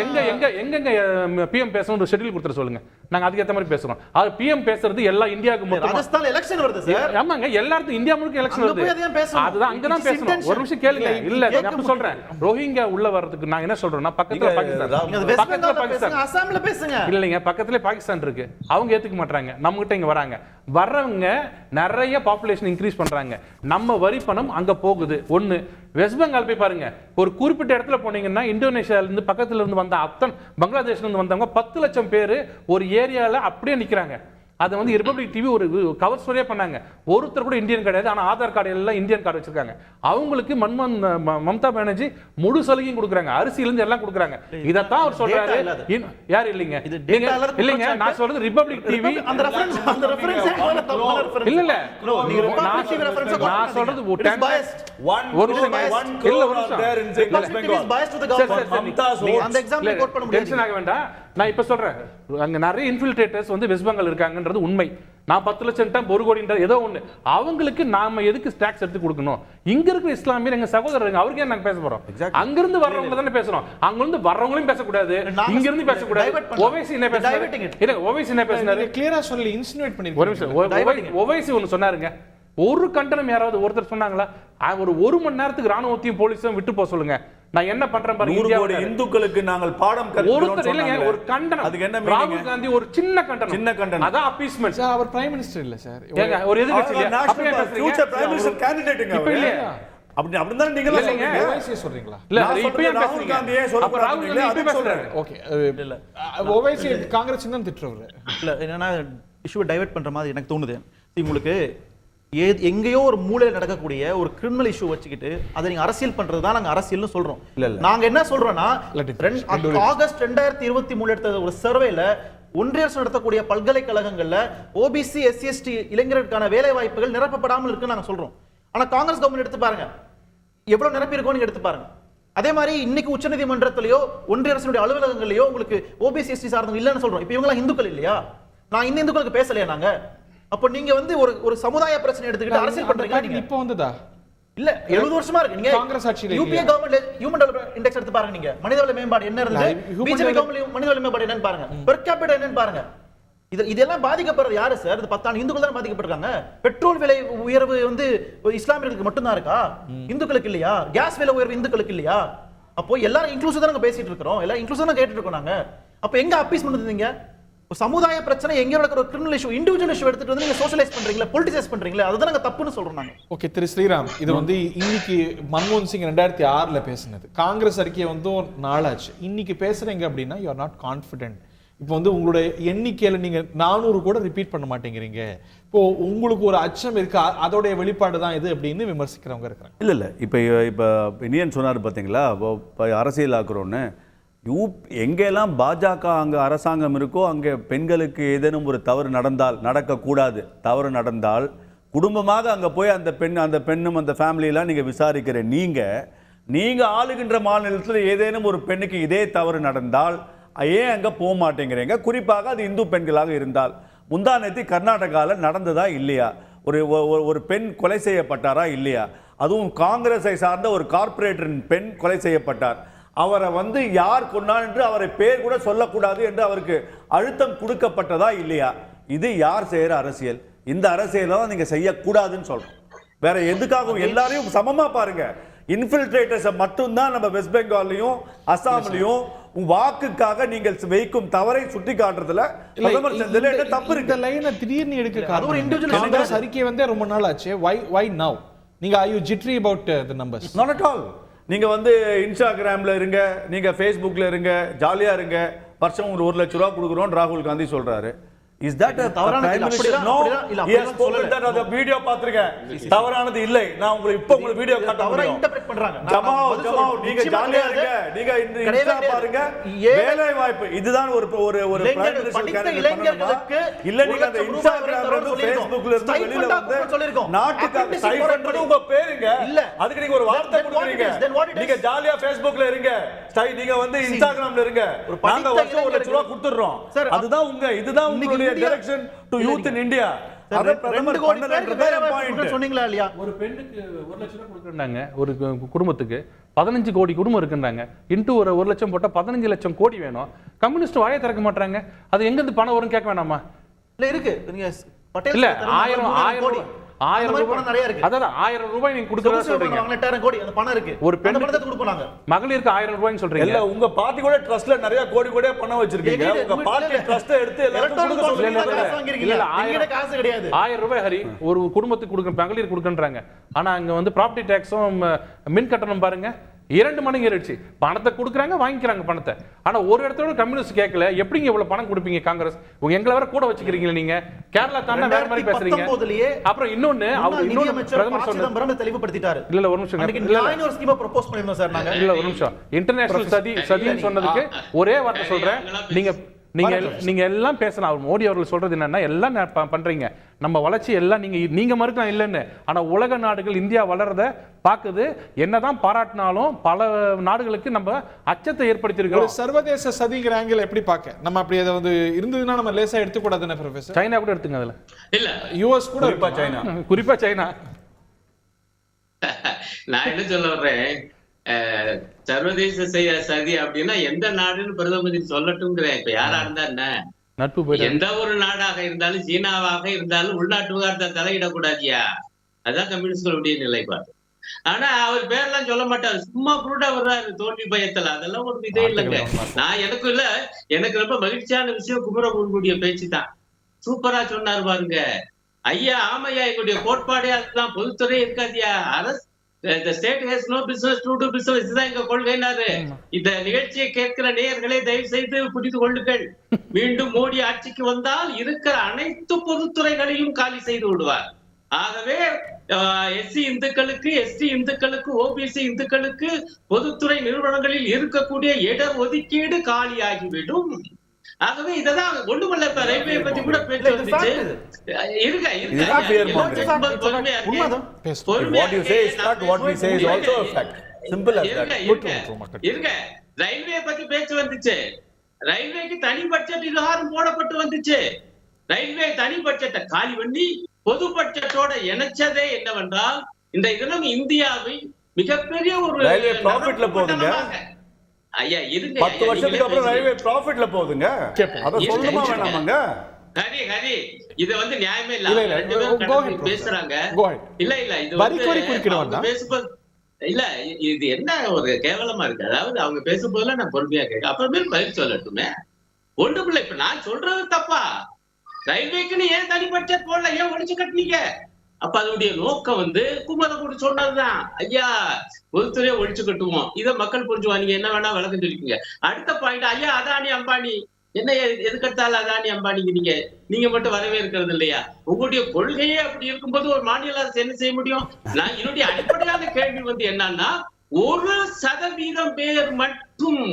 இல்ல எங்க எங்க எங்க பிஎம் பேசணும் ஒரு ஷெட்யூல் கொடுத்துற சொல்லுங்க, நாங்க அதுக்கு ஏத்த மாதிரி பேசுறோம். அது பிஎம் பேசுறது எல்லா இந்தியாவுக்கு மொத்தம். ராஜஸ்தான்ல எலெக்ஷன் வருது சார். ஆமாங்க, எல்லாருக்கும் இந்தியா முழுக்க எலெக்ஷன் வருது. அதுதான் அங்க தான் பேசணும். ஒரு நிமிஷம் கேளுங்க. இல்ல நான் அப்படி சொல்றேன், ரோஹிங்கா உள்ள வரதுக்கு நான் என்ன சொல்றேன்னா பக்கத்துல பாகிஸ்தான், பக்கத்துல பாகிஸ்தான், அசாம்ல பேசுங்க. இல்லைங்க, பக்கத்துல பாகிஸ்தான் இருக்கு. அவங்க ஏத்துக்க மாட்டாங்க, நம்ம கிட்ட இங்க வராங்க. வர்றவங்க நிறைய பாப்புலேஷன் இன்க்ரீஸ் பண்றாங்க. நம்ம வரி பணம் அங்க போகுது. ஒண்ணு. வெஸ்ட் பெங்கால் போய் பாருங்க, ஒரு குறிப்பிட்ட இடத்துல போனீங்கன்னா இந்தோனேஷியால இருந்து பக்கத்துல இருந்து வந்த பங்களாதேஷ்ல இருந்து வந்தவங்க 10 லட்சம் பேர் ஒரு ஏரியால அப்படியே நிக்கிறாங்க. அதை வந்து ரிபப்ளிக் டிவி ஒரு கவர் ஸ்டோரியா பண்ணாங்க. ஒருத்தர் கூட இந்தியன் கிடையாது, ஆனா ஆதார் கார்டு எல்லாம் இந்தியன் கார்டு வச்சிருக்காங்க. அவங்களுக்கு மம்தா பானர்ஜி முழு சலுகையும் கொடுக்குறாங்க, அரிசியில இருந்து எல்லாம் கொடுக்குறாங்க. இதைத்தான் அவர் சொல்றாரு. யார் இல்லைங்க இல்லைங்க, நான் சொல்றது ரிபப்ளிக் டிவி. இல்ல இல்ல, நான் சொல்றது ஒரு டென்ஷன் ஆக வேண்டாம். நான் இப்ப சொல்றேன், அங்க நிறைய இன்ஃபில்ட்ரேட்டர்ஸ் வந்து வெஸ்ட் பெங்கால் இருக்காங்கன்றது உண்மை. நான் 10 லட்சம் டன் 1 கோடி ஏதோ ஒண்ணு, அவங்களுக்கு நாம எதுக்கு டாக்ஸ் எடுத்து கொடுக்கணும்? இங்க இருக்கிற இஸ்லாமியர் எங்க சகோதரங்க, அவருக்கு ஏன் நாங்க பேச போறோம்? அங்க இருந்து வர்றவங்க தானே பேசுறோம், அங்க இருந்து வர்றவங்களையும் பேசக்கூடாது, இங்க இருந்து பேசக்கூடாது. ஓவைசி என்ன பேசுறாரு? இல்ல ஓவைசி என்ன பேசுறாரு? கிளியரா சொல்லி இன்சினுவேட் பண்ணி ஒரு நிமிஷம். ஓவைசி ஒன்னு சொன்னாருங்க, ஒரு கண்டனம் யாராவது ஒருத்தர் சொன்னாங்களா? ஒரு மணி நேரத்துக்கு ராணுவத்தையும் போலீஸும் விட்டு போக சொல்லுங்க, நான் என்ன பண்றேன் பாருங்க. 100 கோடி இந்துக்களுக்கு நாங்கள் பாடம் கற்பிக்கிறோம் சொன்னாங்க. ஒரு கண்டனம், அதுக்கு என்ன மீனிங்? ராகுல் காந்தி ஒரு சின்ன கண்டனம், அதான் அப்பீஸ்மென்ட். சார் அவர் பிரைம் மினிஸ்டர் இல்ல சார், ஒரு எதிர்க்கட்சி இல்ல, அப்படியே ஃபியூச்சர் பிரைம் மினிஸ்டர் கேண்டிடேட்ங்க. இப்ப இல்ல அப்படி தான் நீங்க ஓவைசி சொல்றீங்களா? இல்ல இப்ப ராகுல் காந்தியே சொல்றாங்க. அது சொல்றாரு. ஓகே, இல்ல ஓவைசி காங்கிரஸ் தான் திட்டுறவர் இல்ல. என்னன்னா இஷ்யூவை டைவர்ட் பண்ற மாதிரி எனக்கு தோணுது. உங்களுக்கு எங்கேயோ ஒரு மூலையில் நடக்கக்கூடிய ஒரு கிரிமினல் இஷ்யூ வச்சுக்கிட்டு அதை நீங்க அரசியல் பண்றது தான் நாங்க அரசியல்னு சொல்றோம். நாங்க என்ன சொல்றோம்னா, ஆகஸ்ட் 2023 எடுத்த ஒரு சர்வேல ஒன்றிய அரசு நடத்தக்கூடிய பல்கலைக்கழகங்கள்ல ஓபிசி எஸ்சி இளைஞர்களுக்கான வேலை வாய்ப்புகள் நிரப்பப்படாமல் இருக்குன்னு நாங்க சொல்றோம். ஆனா காங்கிரஸ் கவர்மெண்ட் எடுத்து பாருங்க, எவ்வளவு நிரப்பி இருக்கோ நீங்க எடுத்து பாருங்க. அதே மாதிரி இன்னைக்கு உச்சநீதிமன்றத்திலேயோ ஒன்றிய அரசுடைய அலுவலகங்களையோ உங்களுக்கு ஓபிசி எஸ்டி சார்ந்தவங்க இல்லைன்னு சொல்றோம். இப்ப இவங்க இந்துக்கள் இல்லையா? நான் இந்த இந்துக்களுக்கு பேசலையா நாங்க? அப்ப நீங்க வந்து ஒரு சமுதாய பிரச்சனை எடுத்துக்கிட்டு அரசியல் பண்றீங்க. நீங்க இப்போ வந்ததா இல்ல 70 வருஷமா இருக்கு. நீங்க காங்கிரஸ் ஆட்சியில UPA government human development index எடுத்து பாருங்க. நீங்க மனிதவள மேம்பாடு என்ன இருந்தது, பிஜேபி கவர்மெண்ட் மனிதவள மேம்பாடு என்னன்னு பாருங்க, பெர் கேபிட்டா என்னன்னு பாருங்க. இதெல்லாம் பாதிக்கப்படுறது யாரு சார்? இது 10 இந்துக்கள் தான் பாதிக்கப்பட்டிருக்காங்க. பெட்ரோல் விலை உயர்வு வந்து இஸ்லாமியர்களுக்கு மட்டும் தான் இருக்கா? இந்துக்களுக்கு இல்லையா? கேஸ் விலை உயர்வு இந்துக்களுக்கு இல்லையா? அப்போ எல்லாரும் இன்க்ளூசிவ் தான் பேசிட்டு இருக்கோம், எல்லாம் இன்க்ளூசிவ் தான் கேட்டுட்டு இருக்கோம் நாங்க. அப்ப எங்க அப்பீஸ் பண்ணுறீங்க? சமுதாய பிரச்சனை எங்க நடக்கிற ஒரு கிரிமினல் இஷ்யூ, இண்டிவிஜுவல் இஷ்யூ எடுத்துட்டு வந்து நீங்க சோஷியலைஸ் பண்றீங்களா, பொலிட்டிசைஸ் பண்றீங்களா? அதுதான் நாங்க தப்புன்னு சொல்றோம் நாங்க. ஓகே திரு ஸ்ரீராம், இது வந்து இன்னைக்கு மன்மோகன் சிங் 2006ல பேசினது, காங்கிரஸ் அறிக்கையை வந்து நாளாச்சு. இன்னைக்கு பேசுறீங்க அப்படின்னா யூ ஆர் நாட் கான்ஃபிடென்ட். இப்போ வந்து உங்களுடைய எண்ணிக்கையில நீங்க 400 கூட ரிப்பீட் பண்ண மாட்டேங்கிறீங்க. இப்போ உங்களுக்கு ஒரு அச்சம் இருக்கு, அதோடைய வெளிப்பாடு தான் இது அப்படின்னு விமர்சிக்கிறவங்க இருக்கிறாங்க. இல்ல இப்போ இனியன் சொன்னார் பார்த்தீங்களா, அரசியல் ஆக்குறோன்னு. எங்கெல்லாம் பாஜக அங்கே அரசாங்கம் இருக்கோ அங்கே பெண்களுக்கு ஏதேனும் ஒரு தவறு நடந்தால், நடக்கக்கூடாது தவறு நடந்தால் குடும்பமாக அங்கே போய் அந்த பெண்ணும் அந்த ஃபேமிலியெல்லாம் நீங்கள் விசாரிக்கிற நீங்கள் ஆளுகின்ற மாநிலத்தில் ஏதேனும் ஒரு பெண்ணுக்கு இதே தவறு நடந்தால் ஏன் அங்கே போக மாட்டேங்கிறீங்க? குறிப்பாக அது இந்து பெண்களாக இருந்தால். முந்தானேத்தி கர்நாடகாவில் நடந்ததா இல்லையா? ஒரு பெண் கொலை செய்யப்பட்டாரா இல்லையா? அதுவும் காங்கிரஸை சார்ந்த ஒரு கார்பரேட்டரின் பெண் கொலை செய்யப்பட்டார். அவரை வந்து யார் கொண்டார் என்று அவரை பேர் கூட சொல்லக்கூடாது என்று அவருக்கு அழுத்தம் கொடுக்கப்பட்டதா இல்லையா? இது யார் செய்யற அரசியல்? இந்த அரசியலை தான் நீங்க செய்யக்கூடாதுன்னு சொல்றோம். வேற எதுக்காகவும் எல்லாரையும் சமமா பாருங்க. இன்ஃபில்ட்ரேட்டர்ஸை மட்டும்தான் நம்ம வெஸ்ட் பெங்கால்லையும் அசாம்லையும் வாக்குக்காக நீங்கள் வைக்கும் தவறை சுட்டி காட்டுறதுல பிரதமர் செஞ்சதுல என்ன தப்பு இருக்கு? இந்த லைனை திடீர்னு எடுக்க அது ஒரு இண்டிவிஜுவல் காங்கிரஸ் அறிக்கை வந்து ரொம்ப நாள் ஆச்சு. why now? நீங்க are you jittery about the numbers? Not at all. நீங்க வந்து இன்ஸ்டாகிராம்ல இருங்க, நீங்க ஃபேஸ்புக்ல இருங்க, ஜாலியா இருங்க. வருஷம் 1 லட்சம் ரூபாய் கொடுக்குறோம் ராகுல் காந்தி சொல்றாரு. Is that a தவறானது? No, he has spoken that அந்த வீடியோ பாத்துருக்கேன். தவறானது இல்லை. நான் உங்களுக்கு இப்போ உங்களுக்கு வீடியோ காட்ட முடியும். இன்டர்பிரட் பண்றாங்க. ஜமாவ் நீங்க ஜாலியா இருங்க. நீங்க இன்ஸ்டா பாருங்க. வேலை வாய்ப்பு இதுதான் ஒரு பிரைம் மினிஸ்டர் இளைஞர்களுக்கு இல்ல. நீங்க அந்த இன்ஸ்டாகிராம்ல இருந்து ஃபேஸ்புக்ல இருந்து வெளியில வந்து நாட்டுக்கு ஸ்டைஃபண்ட் உங்க பேருங்க இல்ல. அதுக்கு நீங்க ஒரு வார்த்தை கொடுக்குறீங்க. நீங்க ஜாலியா ஃபேஸ்புக்ல இருங்க, நீங்க வந்து இன்ஸ்டாகிராம்ல இருங்க. நாங்க வருஷம் 1 லட்சம் ரூபாய் கொடுத்துறோம். அதுதான் இதுதான் உங்களுடைய direction to youth in India. அத பிரதமர் பண்ணலன்றதே பாயிண்ட். சொன்னீங்களா இல்லையா? ஒரு பெண்ணுக்கு 1 லட்சம் ரூபாய் கொடுக்கறாங்க, ஒரு குடும்பத்துக்கு 15 கோடி குடும்பம் இருக்குன்றாங்க. இன்டு ஒரு 1 லட்சம் போட்டா 15 லட்சம் கோடி வேணும். கம்யூனிஸ்ட் வாயை திறக்க மாட்டாங்க. அது எங்க இருந்து பணம் வரும் கேட்க வேணாமா? இல்ல இருக்கு. நீங்க பட்டேல் இல்ல 1000 கோடி 1000 ரூபாய் நிறைய இருக்கு. அதான் 1000 ரூபாய் நீங்க கொடுக்கறதா சொல்றீங்க. 8000 கோடி அந்த பணம் இருக்கு. ஒரு பெண்ணுக்கு பணத்தை கொடுப்பாங்க. மகளிருக்கு 1000 ரூபாய்னு சொல்றீங்க. இல்ல உங்க பார்ட்டி கூட ட்ரஸ்ட்ல நிறைய கோடி கோடியே பணம் வச்சிருக்கீங்க. உங்க பார்ட்டி ட்ரஸ்ட் எடுத்து எல்லாரும் கொடுக்க சொல்றீங்க. இல்ல 1000 காசு கிடையாது. 1000 ரூபாய் ஹரி ஒரு குடும்பத்துக்கு கொடுக்க மகளிர் கொடுக்கன்றாங்க. ஆனா அங்க வந்து ப்ராப்பர்ட்டி டாக்ஸும் மின் கட்டணம் பாருங்க. 2 மடங்கு ஏறிடுச்சு. பணத்தை கொடுக்குறாங்க, வாங்கிக்கிறாங்க பணத்தை. ஆனா ஒரு இடத்தோட கம்யூனிஸ்ட் கேட்கல. எப்படிங்க இவ்வளவு பணம் கொடுப்பீங்க காங்கிரஸ்? எங்களை வர கூட வச்சுக்கிறீங்களா நீங்க? கேரளா தானே வேற மாதிரி பேசுறீங்க. அப்புறம் இன்னொன்னு அவர் இன்னொன்னு பிரதமர் சொன்னது தெளிவுபடுத்திட்டாரு. இல்ல ஒரு நிமிஷம், ஒரு ஸ்கீமை ப்ரோபோஸ் பண்ணிருந்தோம் சார் நாங்க. இல்ல ஒரு நிமிஷம், இன்டர்நேஷனல் சதின்னு சொன்னதுக்கு ஒரே வார்த்தை சொல்றேன். நீங்க எல்லாம் பேசலாம். அவர் மோடி அவர்கள் சொல்றது என்னன்னா, எல்லாம் பண்றீங்க, நம்ம வளர்ச்சி எல்லாம் நீங்க மறுக்கலாம் இல்லைன்னு. ஆனா உலக நாடுகள் இந்தியா வளர்றத பாக்குது. என்னதான் பாராட்டினாலும் பல நாடுகளுக்கு நம்ம அச்சத்தை ஏற்படுத்தியிருக்கிறோம். சர்வதேச சதிங்கிற ஆங்கிள் எப்படி பார்க்க? நம்ம அப்படி அதை வந்து இருந்ததுன்னா நம்ம லேசா எடுத்துக்கூடாதுன்னு ப்ரொஃபசர். சைனா கூட எடுத்துங்க. அதுல இல்ல யுஎஸ் கூட குறிப்பா சைனா. நான் என்ன சொல்ல வர்றேன், சர்வதேச சதி அப்படின்னா எந்த நாடுன்னு பிரதமர் சொல்லட்டும்ங்கிறேன். இப்ப யாரா இருந்தா என்ன, நட்பு எந்த ஒரு நாடாக இருந்தாலும் சீனாவாக இருந்தாலும் உள்நாட்டு விவகாரத்தை தலையிடக்கூடாதியா. அதான் கம்யூனிஸ்டுடைய நிலைப்பாடு. ஆனா அவர் பேர்லாம் சொல்ல மாட்டாரு, சும்மா குருடா வர்றாரு தோல்வி பயத்துல. அதெல்லாம் ஒரு இதே இல்லைங்க. நான் எனக்கு ரொம்ப மகிழ்ச்சியான விஷயம் குமரகுருடைய பேச்சு தான். சூப்பரா சொன்னாரு பாருங்க ஐயா. ஆமையா, எங்களுடைய கோட்பாடே அதுதான். பொதுத்துறை இருக்காதியா, அரசு the state has no business to do business. இதுதான் எங்க கொள்கைனாரு. இந்த நிகழ்ச்சியை கேட்கிற நேயர்களே தயவு செய்து புரிந்து கொள்ளுங்கள். மீண்டும் மோடி ஆட்சிக்கு வந்தால் இருக்கிற அனைத்து பொதுத்துறைகளையும் காலி செய்து விடுவார். ஆகவே எஸ்சி இந்துக்களுக்கு, எஸ்டி இந்துக்களுக்கு, ஓபிசி இந்துக்களுக்கு பொதுத்துறை நிறுவனங்களில் இருக்கக்கூடிய இட ஒதுக்கீடு காலியாகிவிடும். ஆகவே இததான் ஒண்ணுமல்ல. இப்ப ரயில்வே பத்தி கூட பேச்சு வந்துச்சு. ரயில்வே பத்தி பேச்சு வந்துச்சு. ரயில்வேக்கு தனி பட்ஜெட் விவகாரம் போடப்பட்டு வந்துச்சு. ரயில்வே தனி பட்ஜெட்டை காலி பண்ணி பொது பட்ஜெட்டோட இணைச்சதே என்னவென்றால், இந்த தினம் இந்தியாவை மிகப்பெரிய ஒரு ரயில்வே ப்ராஃபிட்ல போகுதுங்க. ஐயா இருங்க, 10 வருஷத்துக்கு அப்புறம் ரயில்வே ப்ராஃபிட்ல போகுதுங்க. அத சொல்லுமா வேணாமாங்க? ஹரி இத வந்து நியாயமே இல்ல. ரெண்டு பேரும் பேசுறாங்க. இல்ல இது பேசும்போது இல்ல இது என்ன ஒரு கேவலமா இருக்கு. அதாவது அவங்க பேசும்போதெல்லாம் நான் பொறுமையா கேட்க, அப்புறமே பதில் சொல்லட்டுமே. ஒண்ணுக்குள்ள இப்ப நான் சொல்றது தப்பா? ரயில்வேக்குன்னு ஏன் தனி பட்ஜெட் போடல, ஏன் ஒழிச்சு கட்டினீங்க? அப்ப அதனுடைய நோக்கம் வந்து குமரகுரு சொன்னதுதான். ஐயா பொதுத்துறையை ஒழிச்சு கட்டுவோம், இதை மக்கள் புரிஞ்சுவா, நீங்க என்ன வேணா விளக்கம் சொல்லிக்கீங்க. அடுத்த பாயிண்ட், ஐயா அதானி அம்பானி என்ன எதுக்கெடுத்தாலும் அதானி அம்பானிக்கு நீங்க மட்டும் வரவே இருக்கிறது இல்லையா? உங்களுடைய கொள்கையே அப்படி இருக்கும்போது ஒரு மாநில அரசு என்ன செய்ய முடியும்? நான் என்னுடைய அடிப்படையான கேள்வி வந்து என்னன்னா, 1% பேர் மட்டும்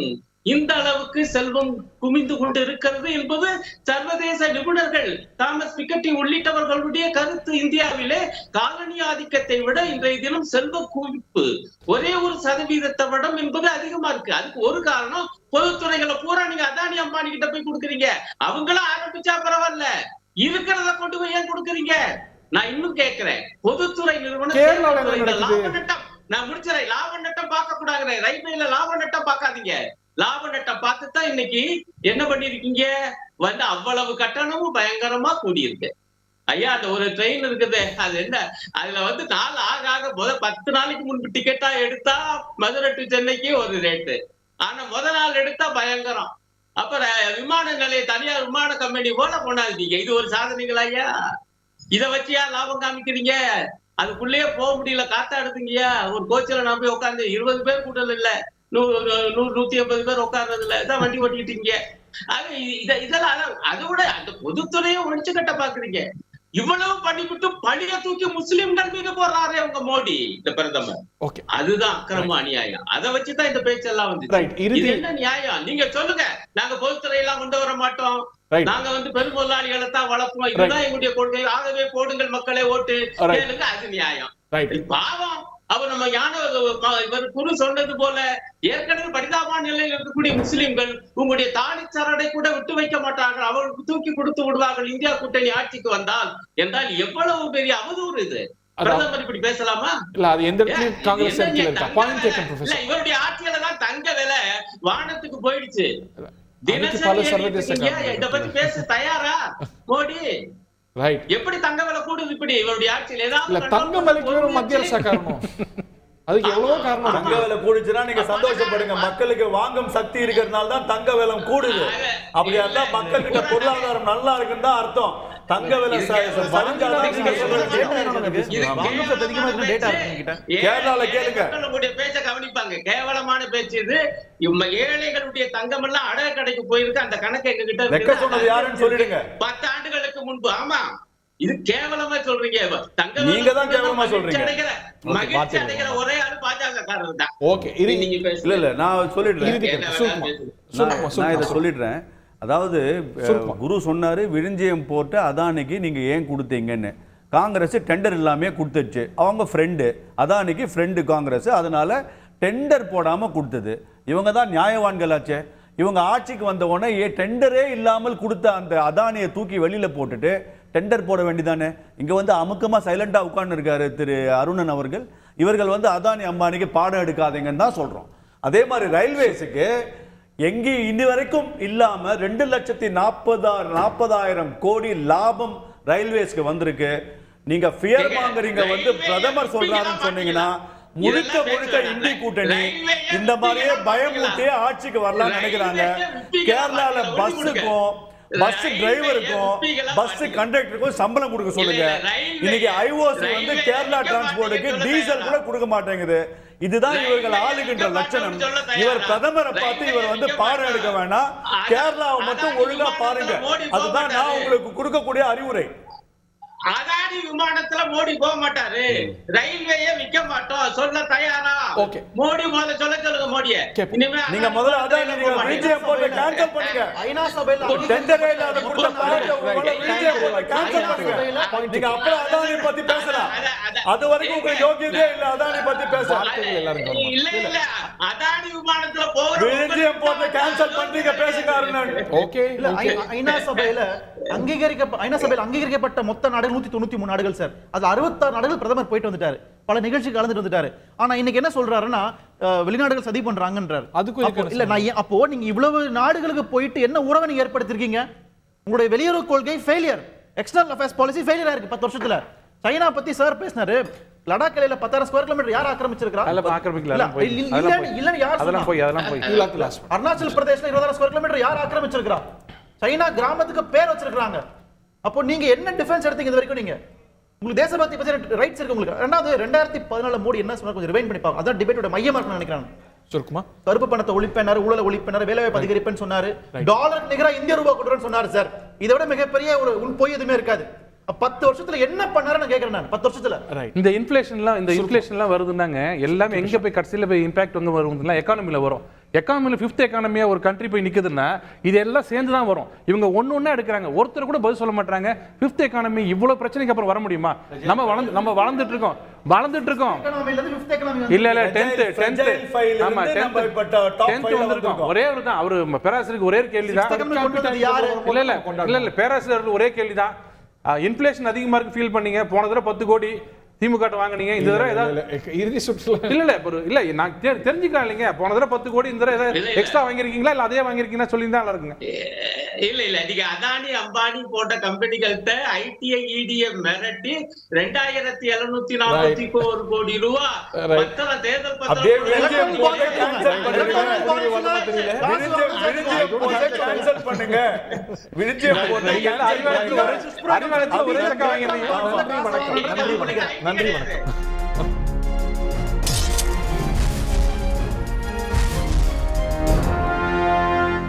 இந்த அளவுக்கு செல்வம் குமிந்து கொண்டு இருக்கிறது என்பது சர்வதேச நிபுணர்கள் தாமஸ் பிக்கெட்டி உள்ளிட்டவர்களுடைய கருத்து. இந்தியாவிலே காலனி ஆதிக்கத்தை விட இன்றைய தினம் செல்வ குவிப்பு ஒரே 1% விட என்பது அதிகமா இருக்கு. அதுக்கு ஒரு காரணம், பொதுத்துறைகளை பூரா நீங்க அதானி அம்பானி கிட்ட போய் கொடுக்குறீங்க. அவங்களும் ஆரம்பிச்சா பரவாயில்ல, இருக்கிறத கொண்டு போய் ஏன் கொடுக்குறீங்க? நான் இன்னும் கேட்கிறேன், பொதுத்துறை நிறுவனம் நான் முடிச்சிடறேன். லாப நட்டம் பார்க்க கூடாது. ரயில்வேல லாப நட்டம் பார்க்காதீங்க. லாப நட்டம் பார்த்துதான் இன்னைக்கு என்ன பண்ணிருக்கீங்க வந்து அவ்வளவு கட்டணமும் பயங்கரமா கூடியிருக்கு. ஐயா அந்த ஒரு ட்ரெயின் இருக்குது, அது என்ன, அதுல வந்து நாள் ஆக 10 நாளைக்கு முன்பு டிக்கெட்டா எடுத்தா மதுரை டு சென்னைக்கு ஒரு ரேட்டு, ஆனா நாள் எடுத்தா பயங்கரம். அப்புறம் விமான நிலைய தனியார் விமான கம்பெனி போல கொண்டாடுறீங்க. இது ஒரு சாதனைகள் ஐயா? இதை வச்சியா லாபம் காமிக்கிறீங்க? அதுக்குள்ளேயே போக முடியல, காத்தாடுதுங்கய்யா. ஒரு கோச்சில நான் போய் உட்காந்து 20 பேர் கூட்டல் இல்ல, 100-150 பேர் உட்கார்றது இல்ல, இதான் வண்டி ஓட்டிக்கிட்டீங்க. இதெல்லாம் அதோட அந்த பொதுத்துறையை ஒழிச்சு கட்ட பாக்குறீங்க. இவ்வளவு பண்ணிவிட்டு பழிய தூக்கி முஸ்லிம்கள் மீது போறாரே உங்க மோடி இந்த பிரதமர். அதுதான் அக்கிரம அநியாயம். அதை வச்சுதான் இந்த பேச்செல்லாம் வந்து இது என்ன நியாயம்? நீங்க சொல்லுங்க, நாங்க பொதுத்துறை எல்லாம் கொண்டு வர மாட்டோம், நாங்க வந்து பெருமொழியாளிகளை தான் வளர்ப்போம், இதுதான் எங்களுடைய கொள்கை, ஆகவே போடுங்கள் மக்களே ஓட்டு கேளுங்க, அது நியாயம். பாவம் அவர் நம்ம இவர் குரு சொன்னது போல ஏற்கனவே பரிதாபமான நிலையில் இருக்கக்கூடிய முஸ்லிம்கள் உங்களுடைய தாலி சரடை கூட விட்டு வைக்க மாட்டார்கள், அவர்களுக்கு தூக்கி கொடுத்து விடுவார்கள் இந்தியா கூட்டணி ஆட்சிக்கு வந்தால் என்றால் எவ்வளவு பெரிய அவதூறு இது. பிரதமர் இப்படி பேசலாமா? இல்ல அது எந்த இடத்துலயும் காங்கிரஸ் இல்ல, இவருடைய ஆட்சியில தான் தங்க விலை வானத்துக்கு போயிடுச்சு. இத பத்தி பேச தயாரா மோடி? எப்படி தங்க விலை கூடுது இப்படி இவருடைய ஆட்சியில்? ஏதாவது தங்க விலைக்கு மத்திய அரசு காரணம், அதுக்கு எவ்வளவு காரணம். தங்க விலை கூடுச்சுன்னா நீங்க சந்தோஷப்படுங்க, மக்களுக்கு வாங்கும் சக்தி இருக்கிறதுனால தான் தங்க விலை கூடுது. அப்படியா இருந்தா மக்கள் கிட்ட பொருளாதாரம் நல்லா இருக்குன்னு தான் அர்த்தம். தங்க விலை சரிஞ்சாதான் நீங்க சொல்றது. கேரளால கேளுங்க. பேச்ச கவனிப்பாங்க. கேவலமான பேச்சு இது. ஏழைகளுடைய தங்கம் எல்லாம் அடகு கடைக்கு போயிருக்கு. அந்த கணக்கு எங்க கிட்ட வெக்க சொன்னது யாருன்னு சொல்லிடுங்க. 10 ஆண்டுகளுக்கு முன்பு. ஆமா, இது கேவலமா சொல்றீங்க. நீங்க தான் கேவலமா சொல்றீங்க. மகிழ்ச்சி அடைகிற ஒரே ஆளு பாஜகக்காரர் தான். ஓகே, நீங்க இல்ல நான் சொல்லிடுறேன். நான் இதை சொல்லிடுறேன். அதாவது குரு சொன்னாரு விழுஞ்சியம் போட்டு அதானிக்கு நீங்க ஏன் கொடுத்தீங்கன்னு. காங்கிரஸ் டெண்டர் இல்லாமே கொடுத்துச்சு. அவங்க ஃப்ரெண்டு அதானிக்கு ஃப்ரெண்டு காங்கிரஸ், அதனால டெண்டர் போடாம கொடுத்தது. இவங்க தான் நியாயவான்களாச்சே. இவங்க ஆட்சிக்கு வந்த உடனே டெண்டரே இல்லாமல் கொடுத்த அந்த அதானியை தூக்கி வெளியில போட்டுட்டு டெண்டர் போட வேண்டியதானே. இங்க வந்து அமுக்கமா சைலண்டா உட்கார்ந்து இருக்காரு திரு அருணன் அவர்கள். இவர்கள் வந்து அதானி அம்பானிக்கு பாடம் எடுக்காதீங்கன்னு தான் சொல்றோம். அதே மாதிரி ரயில்வேஸுக்கு எங்கேயும் இனி வரைக்கும் இல்லாம 2,40,000 கோடி லாபம் ரயில்வேஸ்க்கு வந்திருக்கு. நீங்க ஃபியர் வாங்குறீங்க. வந்து பிரதமர் சொல்றாருன்னு சொன்னீங்கன்னா முழுக்க முழுக்க இந்தி கூட்டணி இந்த மாதிரியே பயமூட்டியே ஆட்சிக்கு வரலாம்னு நினைக்கிறாங்க. கேரளால பஸ்ஸுக்கும் பஸ் டிரைவருக்கும் பஸ் கண்டக்டருக்கும் சம்பளம் கொடுக்க சொல்லுங்க. இன்னைக்கு ஐஓசி வந்து கேரளா டிரான்ஸ்போர்ட்டுக்கு டீசல் கூட கொடுக்க மாட்டேங்குது. இதுதான் இவர்கள் ஆளுகின்ற லட்சணம். இவர் பிரதமரை பார்த்து இவர் வந்து பாடம் எடுக்க வேணாம், கேரளாவை மட்டும் ஒழுங்கா பாருங்க. அதுதான் நான் உங்களுக்கு கொடுக்கக்கூடிய அறிவுரை. அதானி விமானத்துல மோடி போக மாட்டாரு. ரயில்வேயே விற்க மாட்டோம் சொல்ல தயாரா? ஓகே, மோடி முதல்ல சொல்லுங்க மோடியை. நீங்க முதல்ல அதானி விஜயம் போட்டு கேன்சல் பண்ணுங்க. ஐநா சபையில டெண்டரே இல்லாத கொடுத்த பாடத்தை விஜயம் போட்டு கேன்சல் பண்ணுங்க. நீங்க அப்புறம் அதானி பத்தி பேசலாம். அது வரைக்கும் உங்களுக்கு யோகியதே இல்ல அதானி பத்தி பேசலாம். இல்ல இல்ல, அதானி விமானத்துல போற விஜயம் போட்டு கேன்சல் பண்றீங்க பேசுங்க அருணன். ஓகே. ஐநா சபையில அங்கீகரிக்கப்பட்ட மொத்த நாடுகள் 193 நாடுகள் சார். அது 66 நாடுகள் பிரதமர் போயிட்டு வந்துட்டாரு, பல நிகழ்ச்சி கலந்துட்டு வந்துட்டாரு. ஆனா இன்னைக்கு என்ன சொல்றாருன்னா வெளிநாடுகள் சதி பண்றாங்கன்றார். இல்ல நான் அப்போ நீங்க இவ்வளவு நாடுகளுக்கு போயிட்டு என்ன உறவை நீங்க ஏற்படுத்திருக்கீங்க? உங்களுடைய வெளியுறவு கொள்கை failure, external affairs policy failure ஆயிருக்கு 10 வருஷத்துல. சைனா பத்தி சார் பேசினாரு. லடாக் எல்லையில 10,000 ஸ்கொயர் கிலோமீட்டர் யார் ஆக்கிரமிச்சிருக்கா? அருணாச்சல் பிரதேசல 20,000 ஸ்கொயர் கிலோமீட்டர் யார் ஆக்கிரமிச்சிருக்கா? சைனா கிராமத்துக்கு பேர் வச்சிருக்காங்க. அப்போ நீங்க என்ன டிஃபென்ஸ் எடுத்தீங்க இது வரைக்கும்? நீங்க உங்களுக்கு தேசபக்தி பத்தி ரைட்ஸ் இருக்கு உங்களுக்கு. ரெண்டாவது 2014 மோடி என்ன சொன்னார் கொஞ்சம் ரிவைண்ட் பண்ணி பாருங்க. அதான் டிபேட்டோட மையமா இருக்குன்னு நினைக்கிறேன். சுருக்குமா, கருப்பு பணத்தை ஒழிப்பேனாரு, ஊழலை ஒழிப்பேனாரு, வேலைவாய்ப்பு அதிகரிப்பேன்னு சொன்னாரு, டாலர் நிகரா இந்திய ரூபாய் கொண்டுறேன்னு சொன்னாரு சார். இதை விட மிகப்பெரிய ஒரு பொய் எதுவுமே இருக்காது. 10 வருஷத்துல என்ன பண்ணாருன்னு கேக்குறேன் நான். 10 வருஷத்துல இந்த இன்ஃப்ளேஷன்லாம் வருதுன்னாங்க, எல்லாமே எங்க போய் கடைசியில போய் இம்பாக்ட் வந்து வருதுன்னா எக்கானமில வரும். எக்கானமில 5th எக்கானமியா ஒரு கண்ட்ரி போய் நிக்குதுன்னா இது எல்லாம் சேர்ந்து தான் வரும். இவங்க ஒண்ணா எடுக்கிறாங்க, ஒருத்தர் கூட பதில் சொல்ல மாட்டாங்க. 5th எக்கானமி இவ்வளவு பிரச்சனைக்கு அப்புறம் வர முடியுமா? நம்ம வளர்ந்துட்டு இருக்கோம். இல்ல 10th ஆமா 10th வந்திருக்கோம். ஒரே ஒரு தான் அவரு பேராசிரியருக்கு ஒரே கேள்விதான். இல்ல பேராசிரியருக்கு ஒரே கேள்விதான். இன்ஃப்ளேஷன் அதிகமா இருக்கு ஃபீல் பண்ணீங்க. போன தடவை 10 கோடி திமுக வாங்குனீங்க, இந்த தடவை ஏதாவது இறுதி சுற்றுல இல்ல நான் தெரிஞ்சுக்கலாம் இல்லைங்க. போன தடவை 10 கோடி, இந்த தடவை ஏதாவது எக்ஸ்ட்ரா வாங்கிருக்கீங்களா இல்ல அதே வாங்கிருக்கீங்கன்னா சொல்லியிருந்தா நல்லா இருக்குங்க. இல்ல நீங்க அதானி அம்பானி போட்ட கம்பெனிகள்கிட்ட ஐடிஐ இடியை மிரட்டி 2,741 கோடி ரூபாய் பத்திர தேர்தல் பண்ணுங்க. நன்றி வணக்கம்.